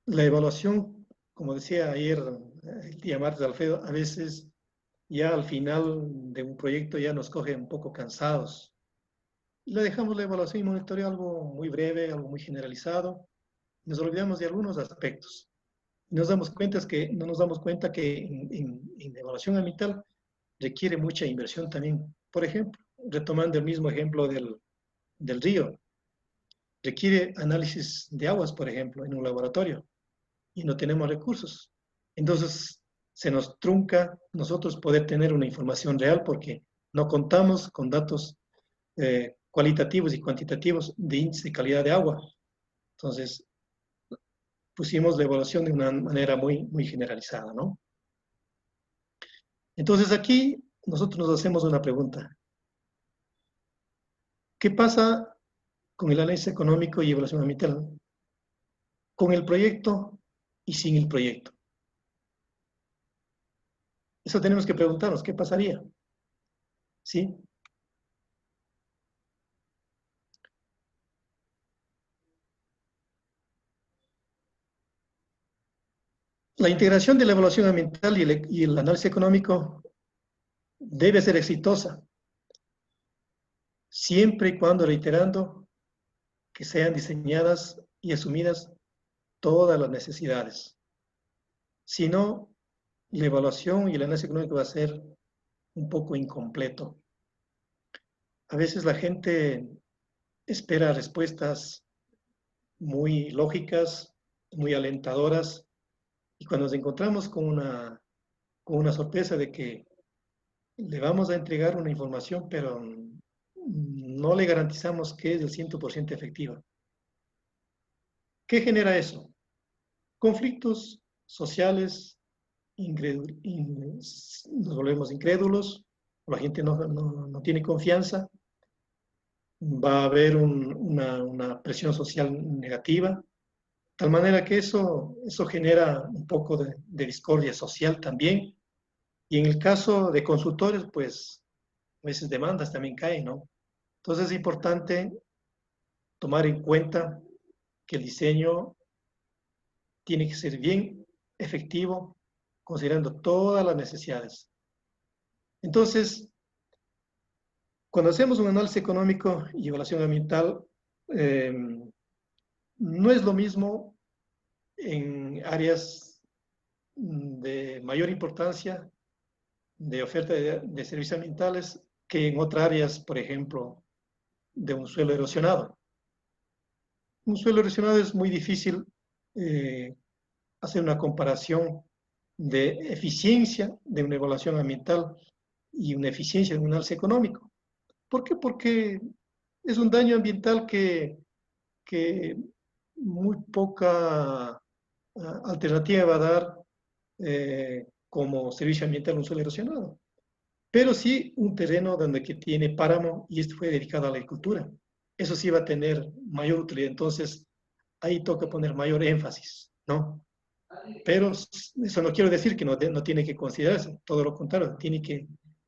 la evaluación, como decía ayer, el día martes Alfredo, a veces ya al final de un proyecto ya nos coge un poco cansados. Y le dejamos la evaluación y monitoreo algo muy breve, algo muy generalizado. Nos olvidamos de algunos aspectos. Y no nos damos cuenta que en evaluación ambiental requiere mucha inversión también. Por ejemplo, retomando el mismo ejemplo del río, requiere análisis de aguas, por ejemplo, en un laboratorio, y no tenemos recursos. Entonces, se nos trunca nosotros poder tener una información real porque no contamos con datos cualitativos y cuantitativos de índice de calidad de agua. Entonces, pusimos la evaluación de una manera muy generalizada, ¿no? Entonces, aquí nosotros nos hacemos una pregunta. ¿Qué pasa con el análisis económico y evaluación ambiental? Con el proyecto y sin el proyecto. Eso tenemos que preguntarnos, ¿qué pasaría? ¿Sí? La integración de la evaluación ambiental y el análisis económico debe ser exitosa, siempre y cuando, reiterando, que sean diseñadas y asumidas todas las necesidades. Si no, la evaluación y el análisis económico va a ser un poco incompleto. A veces la gente espera respuestas muy lógicas, muy alentadoras, y cuando nos encontramos con una sorpresa de que le vamos a entregar una información, pero no le garantizamos que es del 100% efectiva. ¿Qué genera eso? Conflictos sociales, nos volvemos incrédulos, la gente no tiene confianza, va a haber una presión social negativa, de tal manera que eso genera un poco de discordia social también. Y en el caso de consultores, pues a veces demandas también caen, ¿no? Entonces es importante tomar en cuenta que el diseño tiene que ser bien efectivo, considerando todas las necesidades. Entonces, cuando hacemos un análisis económico y evaluación ambiental, no es lo mismo en áreas de mayor importancia de oferta de servicios ambientales que en otras áreas, por ejemplo, de un suelo erosionado. Un suelo erosionado es muy difícil hacer una comparación de eficiencia de una evaluación ambiental y una eficiencia de un análisis económico. ¿Por qué? Porque es un daño ambiental que muy poca alternativa va a dar como servicio ambiental un suelo erosionado. Pero sí un terreno donde que tiene páramo y este fue dedicado a la agricultura. Eso sí va a tener mayor utilidad. Entonces, ahí toca poner mayor énfasis, ¿no? Pero eso no quiero decir que no tiene que considerarse, todo lo contrario, tiene que,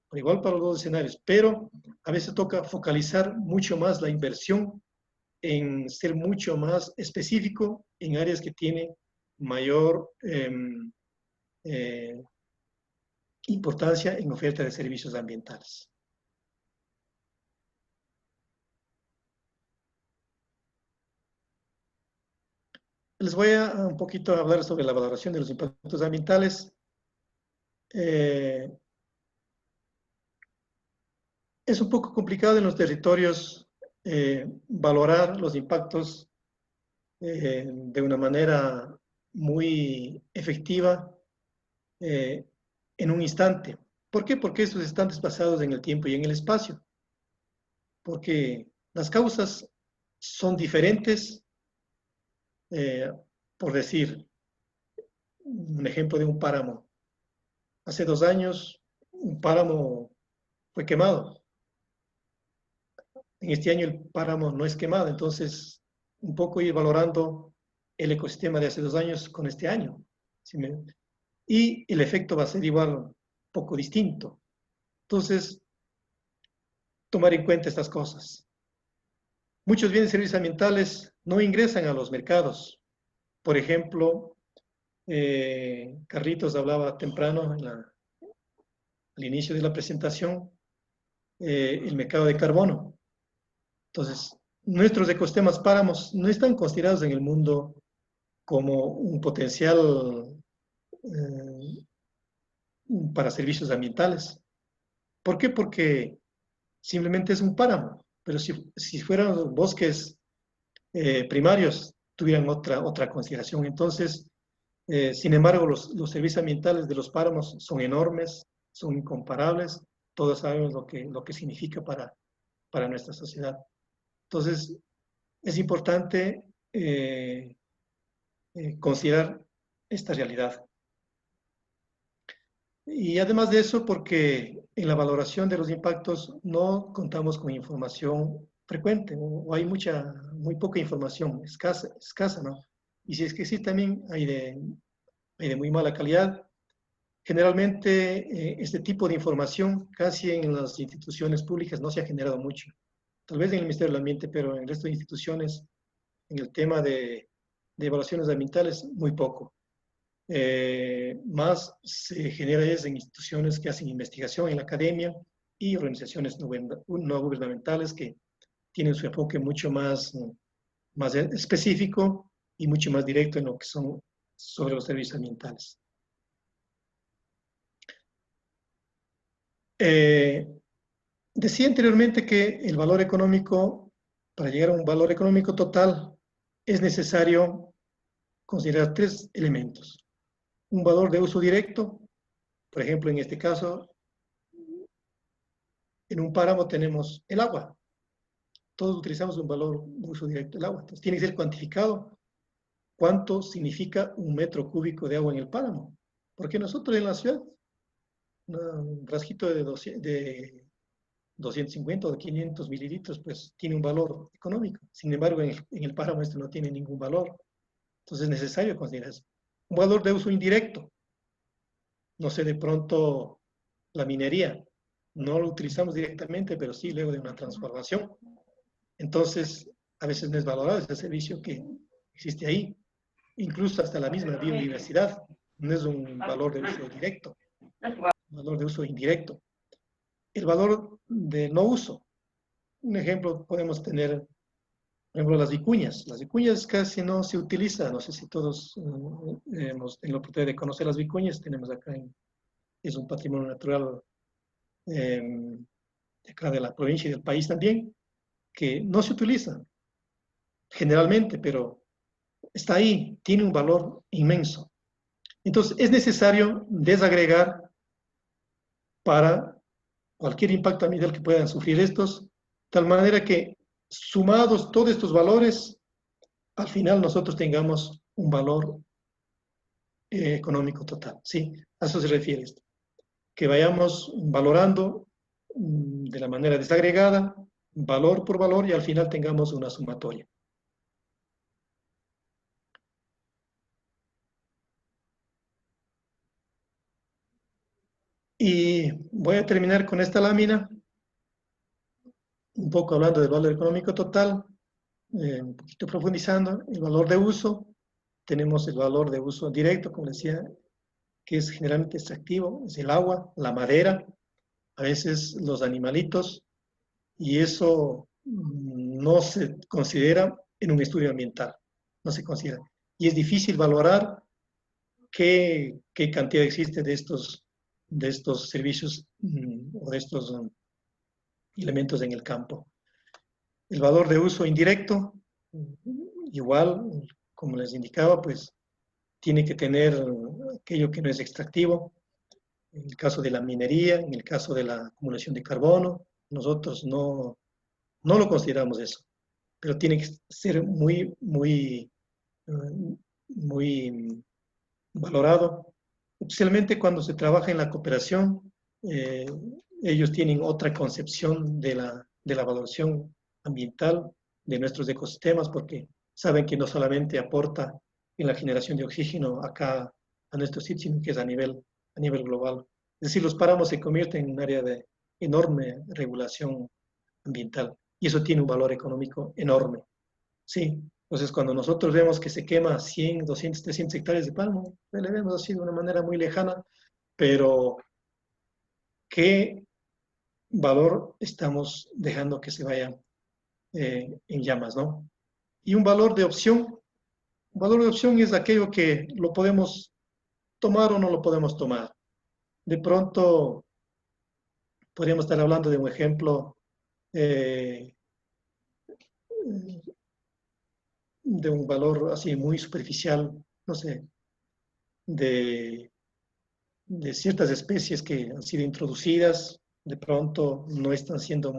por igual para los dos escenarios, pero a veces toca focalizar mucho más la inversión en ser mucho más específico en áreas que tienen mayor importancia en oferta de servicios ambientales. Les voy a un poquito hablar sobre la valoración de los impactos ambientales. Es un poco complicado en los territorios valorar los impactos de una manera muy efectiva en un instante. ¿Por qué? Porque estos están desplazados en el tiempo y en el espacio. Porque las causas son diferentes. Por decir, un ejemplo de un páramo. Hace 2 años, un páramo fue quemado. En este año el páramo no es quemado, entonces un poco ir valorando el ecosistema de hace 2 años con este año. Y el efecto va a ser igual, un poco distinto. Entonces, tomar en cuenta estas cosas. Muchos bienes y servicios ambientales no ingresan a los mercados. Por ejemplo, Carlitos hablaba temprano al inicio de la presentación, el mercado de carbono. Entonces, nuestros ecosistemas páramos no están considerados en el mundo como un potencial para servicios ambientales. ¿Por qué? Porque simplemente es un páramo, pero si fueran bosques primarios, tuvieran otra consideración. Entonces, sin embargo, los servicios ambientales de los páramos son enormes, son incomparables, todos sabemos lo que significa para nuestra sociedad. Entonces, es importante considerar esta realidad. Y además de eso, porque en la valoración de los impactos no contamos con información frecuente, o hay muy poca información, escasa, ¿no? Y si es que sí, también hay de muy mala calidad. Generalmente, este tipo de información casi en las instituciones públicas no se ha generado mucho. Tal vez en el Ministerio del Ambiente, pero en el resto de instituciones, en el tema de evaluaciones ambientales, muy poco. Más se genera en instituciones que hacen investigación en la academia y organizaciones no gubernamentales que tienen su enfoque mucho más específico y mucho más directo en lo que son sobre los servicios ambientales. Decía anteriormente que el valor económico, para llegar a un valor económico total, es necesario considerar 3 elementos. Un valor de uso directo, por ejemplo, en este caso, en un páramo tenemos el agua. Todos utilizamos un valor de uso directo del agua. Entonces, tiene que ser cuantificado cuánto significa un metro cúbico de agua en el páramo. Porque nosotros en la ciudad, un frasquito de 250 o de 500 mililitros, pues tiene un valor económico. Sin embargo, en el páramo esto no tiene ningún valor. Entonces es necesario considerar eso. Un valor de uso indirecto. No sé, de pronto la minería. No lo utilizamos directamente, pero sí luego de una transformación. Entonces, a veces no es valorado ese servicio que existe ahí. Incluso hasta la misma biodiversidad. No es un valor de uso directo. Un valor de uso indirecto. El valor de no uso. Un ejemplo podemos tener, por ejemplo, las vicuñas. Las vicuñas casi no se utilizan. No sé si todos hemos tenido la oportunidad de conocer las vicuñas. Tenemos acá, es un patrimonio natural de acá de la provincia y del país también, que no se utiliza generalmente, pero está ahí, tiene un valor inmenso. Entonces, es necesario desagregar para cualquier impacto ambiental que puedan sufrir estos, de tal manera que sumados todos estos valores, al final nosotros tengamos un valor económico total. ¿Sí? A eso se refiere esto. Que vayamos valorando de la manera desagregada, valor por valor, y al final tengamos una sumatoria. Y voy a terminar con esta lámina, un poco hablando del valor económico total, un poquito profundizando, el valor de uso. Tenemos el valor de uso directo, como decía, que es generalmente extractivo, es el agua, la madera, a veces los animalitos, y eso no se considera en un estudio ambiental, no se considera. Y es difícil valorar qué cantidad existe de estos servicios o de estos elementos en el campo. El valor de uso indirecto, igual, como les indicaba, pues tiene que tener aquello que no es extractivo. En el caso de la minería, en el caso de la acumulación de carbono, nosotros no lo consideramos eso, pero tiene que ser muy valorado, especialmente cuando se trabaja en la cooperación. Ellos tienen otra concepción de la valoración ambiental de nuestros ecosistemas, porque saben que no solamente aporta en la generación de oxígeno acá a nuestro sitio, sino que es a nivel global. Es decir, los páramos se convierten en un área de enorme regulación ambiental, y eso tiene un valor económico enorme. Sí, entonces cuando nosotros vemos que se quema 100, 200, 300 hectáreas de pálamo, le vemos así de una manera muy lejana, pero ¿qué valor estamos dejando que se vaya en llamas, no? Y un valor de opción es aquello que lo podemos tomar o no lo podemos tomar. De pronto, podríamos estar hablando de un ejemplo de un valor así muy superficial, no sé, de ciertas especies que han sido introducidas, de pronto no están siendo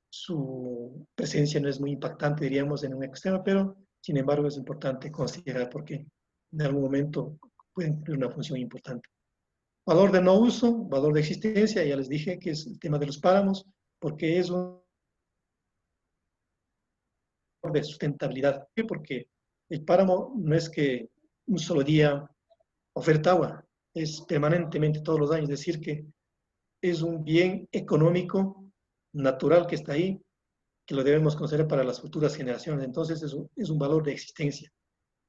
su presencia no es muy impactante, diríamos, en un ecosistema, pero sin embargo es importante considerar porque en algún momento pueden cumplir una función importante. Valor de no uso, valor de existencia, ya les dije que es el tema de los páramos, porque es un de sustentabilidad. ¿Por qué? Porque el páramo no es que un solo día oferta agua, es permanentemente todos los años, es decir que es un bien económico natural que está ahí, que lo debemos considerar para las futuras generaciones. Entonces es un valor de existencia.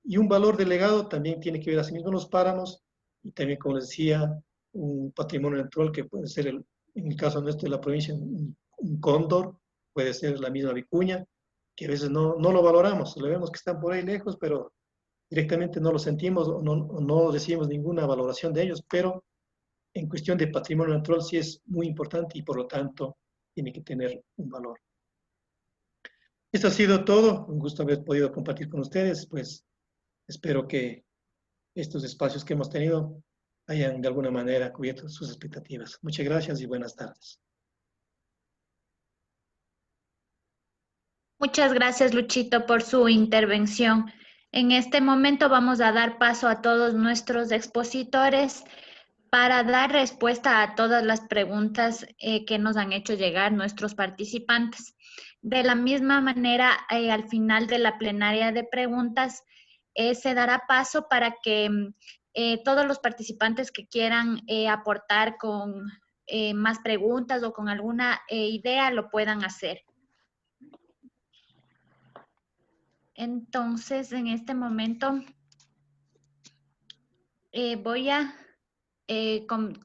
Y un valor de legado también tiene que ver asimismo los páramos, y también, como les decía, un patrimonio natural que puede ser, en el caso nuestro de la provincia, un cóndor, puede ser la misma vicuña, que a veces no lo valoramos, lo vemos que están por ahí lejos, pero directamente no lo sentimos o no recibimos ninguna valoración de ellos, pero en cuestión de patrimonio natural sí es muy importante y por lo tanto tiene que tener un valor. Esto ha sido todo. Un gusto haber podido compartir con ustedes. Pues espero que estos espacios que hemos tenido hayan de alguna manera cubierto sus expectativas. Muchas gracias y buenas tardes. Muchas gracias, Luchito, por su intervención. En este momento vamos a dar paso a todos nuestros expositores para dar respuesta a todas las preguntas que nos han hecho llegar nuestros participantes. De la misma manera, al final de la plenaria de preguntas, se dará paso para que todos los participantes que quieran aportar con más preguntas o con alguna idea lo puedan hacer. Entonces, en este momento voy a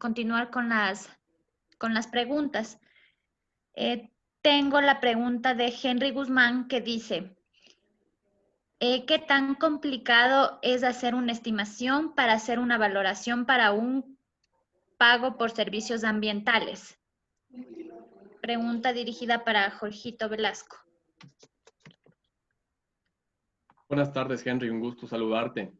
continuar con las preguntas. Tengo la pregunta de Henry Guzmán que dice, ¿qué tan complicado es hacer una estimación para hacer una valoración para un pago por servicios ambientales? Pregunta dirigida para Jorgito Velasco. Buenas tardes, Henry. Un gusto saludarte.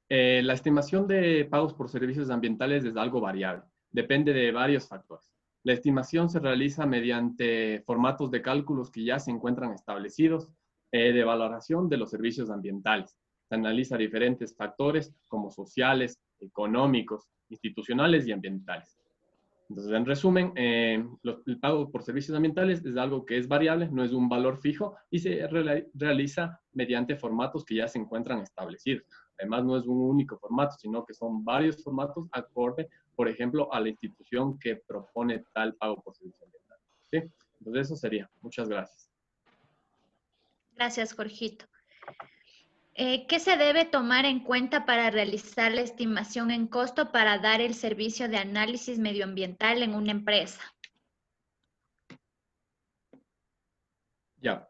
La estimación de pagos por servicios ambientales es algo variable. Depende de varios factores. La estimación se realiza mediante formatos de cálculos que ya se encuentran establecidos de valoración de los servicios ambientales. Se analiza diferentes factores como sociales, económicos, institucionales y ambientales. Entonces, en resumen, el pago por servicios ambientales es algo que es variable, no es un valor fijo y se realiza mediante formatos que ya se encuentran establecidos. Además, no es un único formato, sino que son varios formatos acorde, por ejemplo, a la institución que propone tal pago por servicios ambientales. ¿Sí? Entonces, eso sería. Muchas gracias. Gracias, Jorgito. ¿Qué se debe tomar en cuenta para realizar la estimación en costo para dar el servicio de análisis medioambiental en una empresa? Ya,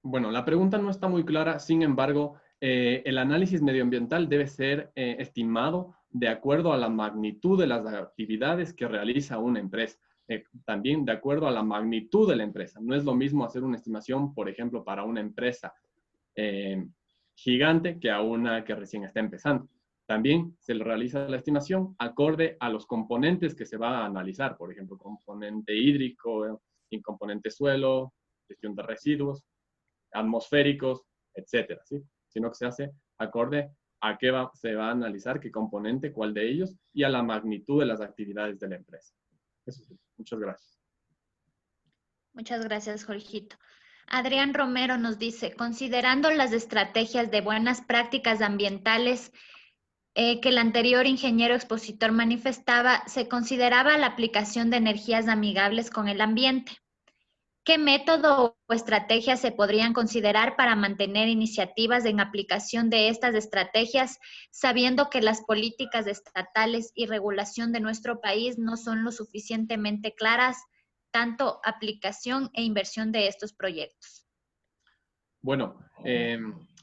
bueno, la pregunta no está muy clara, sin embargo, el análisis medioambiental debe ser estimado de acuerdo a la magnitud de las actividades que realiza una empresa. También de acuerdo a la magnitud de la empresa. No es lo mismo hacer una estimación, por ejemplo, para una empresa gigante que a una que recién está empezando. También se le realiza la estimación acorde a los componentes que se va a analizar, por ejemplo, componente hídrico, componente suelo, gestión de residuos, atmosféricos, etcétera, ¿sí? Sino que se hace acorde a qué se va a analizar, qué componente, cuál de ellos, y a la magnitud de las actividades de la empresa. Eso sí. Muchas gracias. Muchas gracias, Jorgito. Adrián Romero nos dice, considerando las estrategias de buenas prácticas ambientales que el anterior ingeniero expositor manifestaba, se consideraba la aplicación de energías amigables con el ambiente. ¿Qué método o estrategias se podrían considerar para mantener iniciativas en aplicación de estas estrategias, sabiendo que las políticas estatales y regulación de nuestro país no son lo suficientemente claras, tanto aplicación e inversión de estos proyectos? Bueno,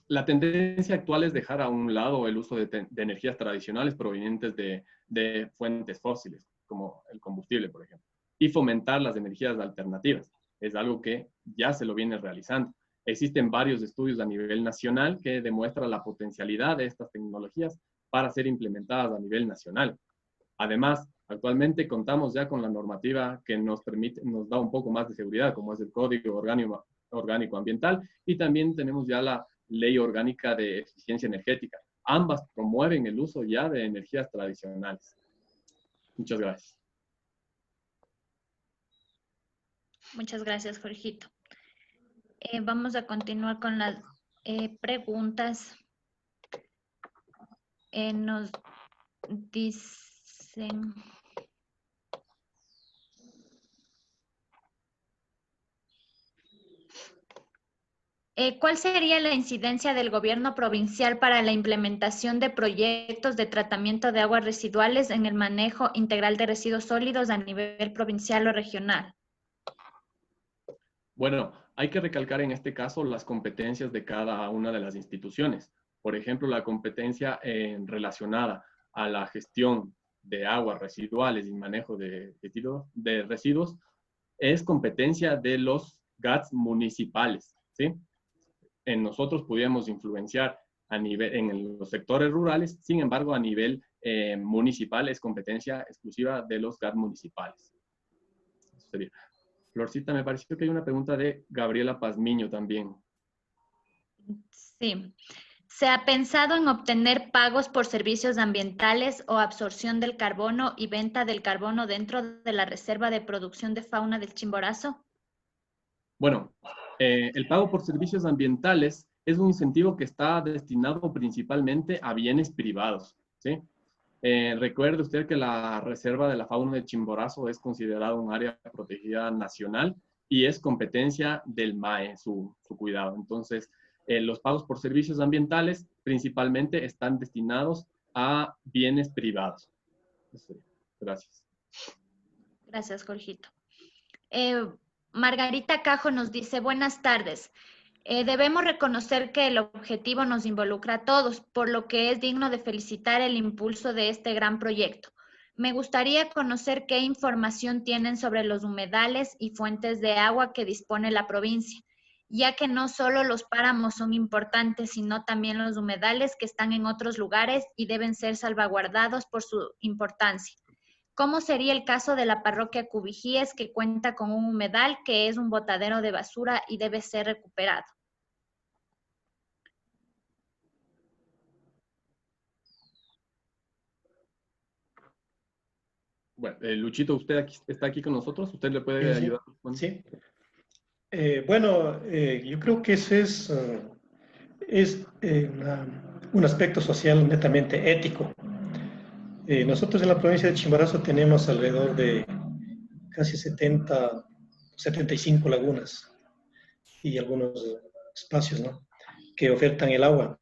la tendencia actual es dejar a un lado el uso de energías tradicionales provenientes de fuentes fósiles, como el combustible, por ejemplo, y fomentar las energías alternativas. Es algo que ya se lo viene realizando. Existen varios estudios a nivel nacional que demuestran la potencialidad de estas tecnologías para ser implementadas a nivel nacional. Además, actualmente contamos ya con la normativa que nos da un poco más de seguridad, como es el Código Orgánico Ambiental, y también tenemos ya la Ley Orgánica de Eficiencia Energética. Ambas promueven el uso ya de energías tradicionales. Muchas gracias. Muchas gracias, Jorgito. Vamos a continuar con las preguntas. Nos dicen... ¿Cuál sería la incidencia del gobierno provincial para la implementación de proyectos de tratamiento de aguas residuales en el manejo integral de residuos sólidos a nivel provincial o regional? Bueno, hay que recalcar en este caso las competencias de cada una de las instituciones. por ejemplo, la competencia relacionada a la gestión de aguas residuales y manejo de residuos es competencia de los GATS municipales, ¿sí? Nosotros pudiéramos influenciar a nivel, en los sectores rurales, sin embargo, a nivel municipal es competencia exclusiva de los GATS municipales. Eso sería. Florcita, me pareció que hay una pregunta de Gabriela Pazmiño también. Sí. ¿Se ha pensado en obtener pagos por servicios ambientales o absorción del carbono y venta del carbono dentro de la reserva de producción de fauna del Chimborazo? Bueno, el pago por servicios ambientales es un incentivo que está destinado principalmente a bienes privados, ¿sí? Recuerde usted que la reserva de la fauna del Chimborazo es considerada un área protegida nacional y es competencia del MAE, su cuidado. Entonces, los pagos por servicios ambientales principalmente están destinados a bienes privados. Gracias. Gracias, Jorgito. Margarita Cajo nos dice, buenas tardes. Debemos reconocer que el objetivo nos involucra a todos, por lo que es digno de felicitar el impulso de este gran proyecto. Me gustaría conocer qué información tienen sobre los humedales y fuentes de agua que dispone la provincia, ya que no solo los páramos son importantes, sino también los humedales que están en otros lugares y deben ser salvaguardados por su importancia. ¿Cómo sería el caso de la parroquia Cubijíes, que cuenta con un humedal que es un botadero de basura y debe ser recuperado? Bueno, Luchito, usted está aquí con nosotros, ¿usted le puede ayudar? Sí. Bueno, yo creo que ese es un aspecto social netamente ético. Nosotros en la provincia de Chimborazo tenemos alrededor de casi 75 lagunas y algunos espacios, ¿no?, que ofertan el agua.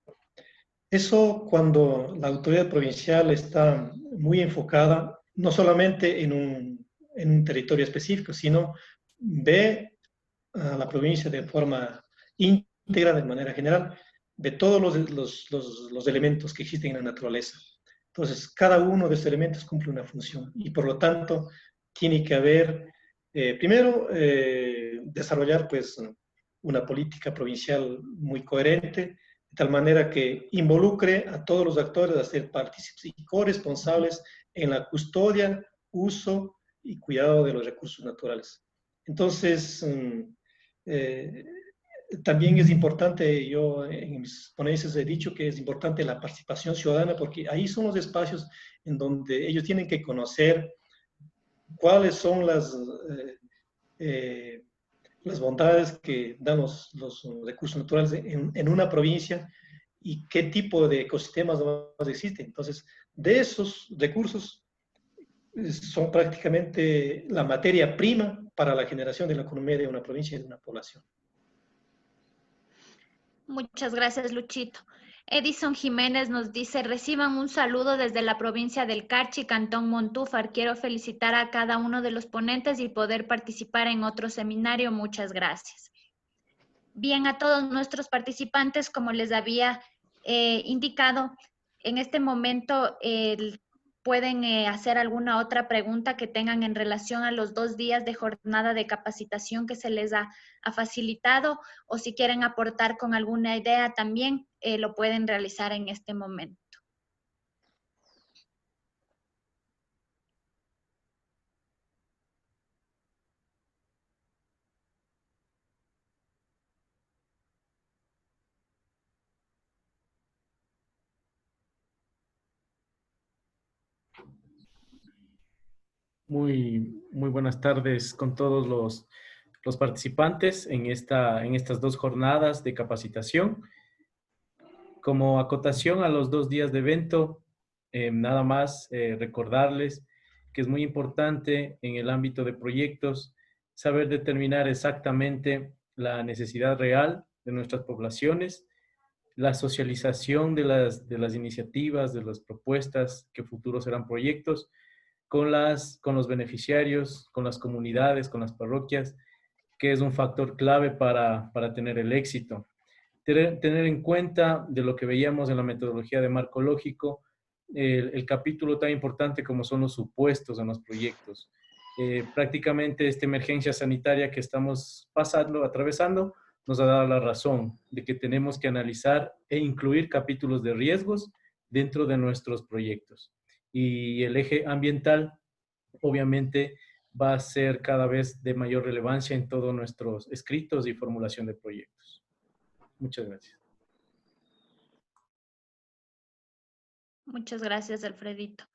Eso, cuando la autoridad provincial está muy enfocada, no solamente en un territorio específico, sino ve a la provincia de forma íntegra, de manera general, de todos los elementos que existen en la naturaleza. Entonces, cada uno de estos elementos cumple una función y, por lo tanto, tiene que haber, primero, desarrollar pues una política provincial muy coherente, de tal manera que involucre a todos los actores a ser partícipes y corresponsables en la custodia, uso y cuidado de los recursos naturales. Entonces, también es importante, yo en mis ponencias he dicho que es importante la participación ciudadana, porque ahí son los espacios en donde ellos tienen que conocer cuáles son las bondades que dan los recursos naturales en una provincia y qué tipo de ecosistemas existen. Entonces, de esos recursos son prácticamente la materia prima para la generación de la economía de una provincia y de una población. Muchas gracias, Luchito. Edison Jiménez nos dice, reciban un saludo desde la provincia del Carchi, Cantón Montúfar. Quiero felicitar a cada uno de los ponentes y poder participar en otro seminario. Muchas gracias. Bien, a todos nuestros participantes, como les había indicado, en este momento pueden hacer alguna otra pregunta que tengan en relación a los 2 días de jornada de capacitación que se les ha facilitado, o si quieren aportar con alguna idea también lo pueden realizar en este momento. Muy buenas tardes con todos los participantes en estas 2 jornadas de capacitación. Como acotación a los 2 días de evento, nada más recordarles que es muy importante en el ámbito de proyectos saber determinar exactamente la necesidad real de nuestras poblaciones, la socialización de las iniciativas, de las propuestas que futuros serán proyectos, con los beneficiarios, con las comunidades, con las parroquias, que es un factor clave para tener el éxito. tener en cuenta de lo que veíamos en la metodología de marco lógico, el capítulo tan importante como son los supuestos en los proyectos. Prácticamente esta emergencia sanitaria que estamos atravesando, nos ha dado la razón de que tenemos que analizar e incluir capítulos de riesgos dentro de nuestros proyectos. Y el eje ambiental, obviamente, va a ser cada vez de mayor relevancia en todos nuestros escritos y formulación de proyectos. Muchas gracias. Muchas gracias, Alfredito.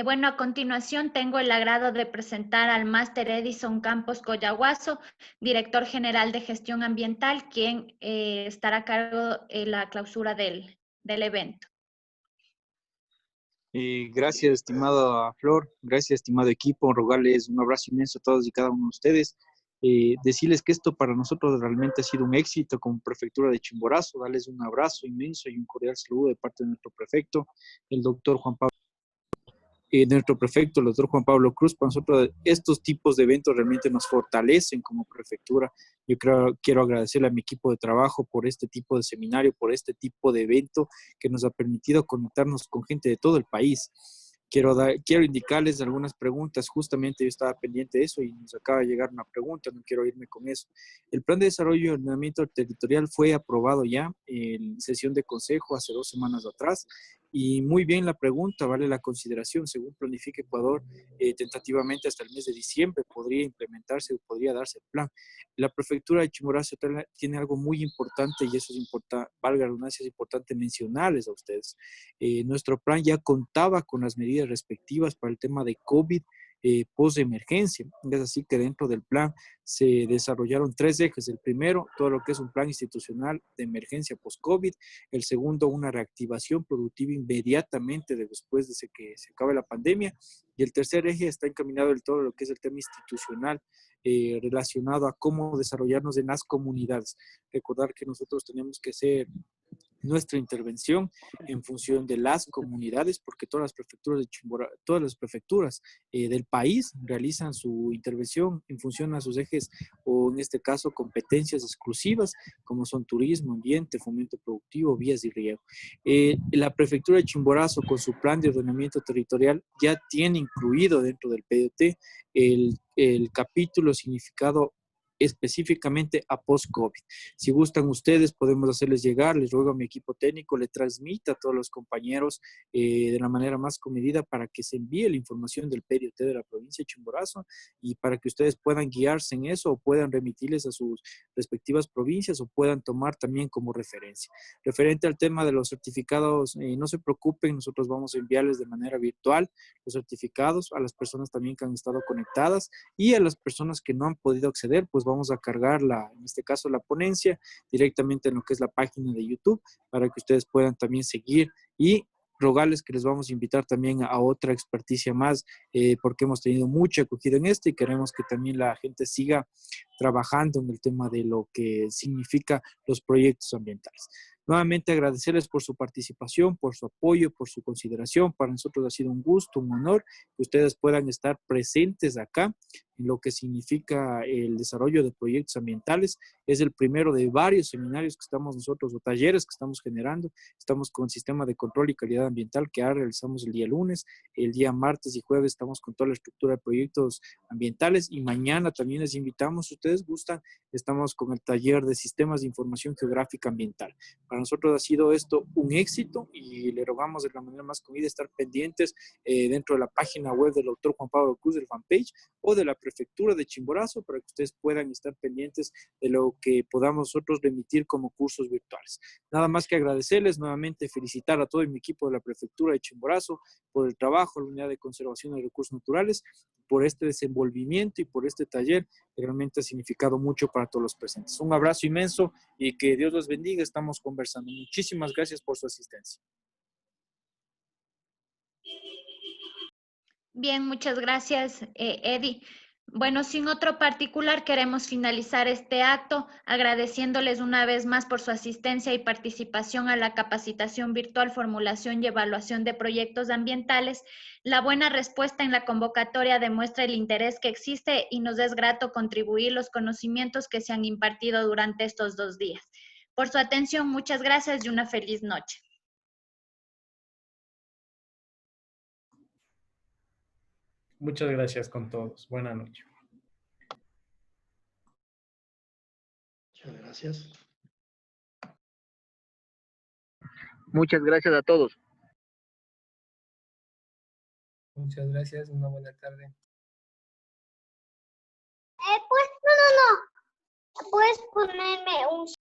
Bueno, a continuación tengo el agrado de presentar al Máster Edison Campos Coyahuaso, director general de gestión ambiental, quien estará a cargo de la clausura del evento. Gracias, estimada Flor. Gracias, estimado equipo. Rogarles un abrazo inmenso a todos y cada uno de ustedes. Decirles que esto para nosotros realmente ha sido un éxito como prefectura de Chimborazo. Darles un abrazo inmenso y un cordial saludo de parte de nuestro prefecto, el doctor Juan Pablo. Nuestro prefecto, el doctor Juan Pablo Cruz. Para nosotros estos tipos de eventos realmente nos fortalecen como prefectura. Yo quiero agradecerle a mi equipo de trabajo por este tipo de seminario, por este tipo de evento que nos ha permitido conectarnos con gente de todo el país. Quiero indicarles algunas preguntas. Justamente yo estaba pendiente de eso y nos acaba de llegar una pregunta, no quiero irme con eso. El Plan de Desarrollo y Ordenamiento Territorial fue aprobado ya en sesión de consejo hace 2 semanas atrás. Y muy bien la pregunta, vale la consideración. Según planifica Ecuador, tentativamente hasta el mes de diciembre podría implementarse o podría darse el plan. La prefectura de Chimborazo tiene algo muy importante y eso es importante, valga la redundancia, es importante mencionarles a ustedes. Nuestro plan ya contaba con las medidas respectivas para el tema de COVID post-emergencia. Es así que dentro del plan se desarrollaron 3 ejes. El primero, todo lo que es un plan institucional de emergencia post-COVID. El segundo, una reactivación productiva inmediatamente después de que se acabe la pandemia. Y el tercer eje está encaminado en todo lo que es el tema institucional relacionado a cómo desarrollarnos en las comunidades. Recordar que nosotros tenemos que ser nuestra intervención en función de las comunidades, porque todas las prefecturas de todas las prefecturas del país realizan su intervención en función a sus ejes o en este caso competencias exclusivas como son turismo, ambiente, fomento productivo, vías y riego. La prefectura de Chimborazo con su plan de ordenamiento territorial ya tiene incluido dentro del PDT el capítulo significado específicamente a post-COVID. Si gustan ustedes, podemos hacerles llegar, les ruego a mi equipo técnico, le transmita a todos los compañeros de la manera más comedida para que se envíe la información del PDT de la provincia de Chimborazo y para que ustedes puedan guiarse en eso o puedan remitirles a sus respectivas provincias o puedan tomar también como referencia. Referente al tema de los certificados, no se preocupen, nosotros vamos a enviarles de manera virtual los certificados a las personas también que han estado conectadas y a las personas que no han podido acceder, pues vamos a cargar en este caso la ponencia directamente en lo que es la página de YouTube para que ustedes puedan también seguir y rogarles que les vamos a invitar también a otra experticia más porque hemos tenido mucha acogida en esto y queremos que también la gente siga trabajando en el tema de lo que significa los proyectos ambientales. Nuevamente agradecerles por su participación, por su apoyo, por su consideración. Para nosotros ha sido un gusto, un honor que ustedes puedan estar presentes acá en lo que significa el desarrollo de proyectos ambientales. Es el primero de varios seminarios que estamos nosotros o talleres que estamos generando. Estamos con sistema de control y calidad ambiental que ahora realizamos el día lunes. El día martes y jueves estamos con toda la estructura de proyectos ambientales y mañana también les invitamos, si ustedes gustan, estamos con el taller de sistemas de información geográfica ambiental. Para nosotros ha sido esto un éxito y le rogamos de la manera más comida estar pendientes dentro de la página web del doctor Juan Pablo Cruz, del fanpage, o de la prefectura de Chimborazo para que ustedes puedan estar pendientes de lo que podamos nosotros remitir como cursos virtuales. Nada más que agradecerles, nuevamente felicitar a todo mi equipo de la prefectura de Chimborazo por el trabajo, la unidad de conservación de recursos naturales, por este desenvolvimiento y por este taller que realmente ha significado mucho para todos los presentes. Un abrazo inmenso y que Dios los bendiga. Estamos conversando. Muchísimas gracias por su asistencia. Bien, muchas gracias, Eddie. Bueno, sin otro particular, queremos finalizar este acto agradeciéndoles una vez más por su asistencia y participación a la capacitación virtual, formulación y evaluación de proyectos ambientales. La buena respuesta en la convocatoria demuestra el interés que existe y nos es grato contribuir los conocimientos que se han impartido durante estos 2 días. Por su atención, muchas gracias y una feliz noche. Muchas gracias con todos. Buenas noches. Muchas gracias. Muchas gracias a todos. Muchas gracias, una buena tarde. Pues, no. Puedes ponerme un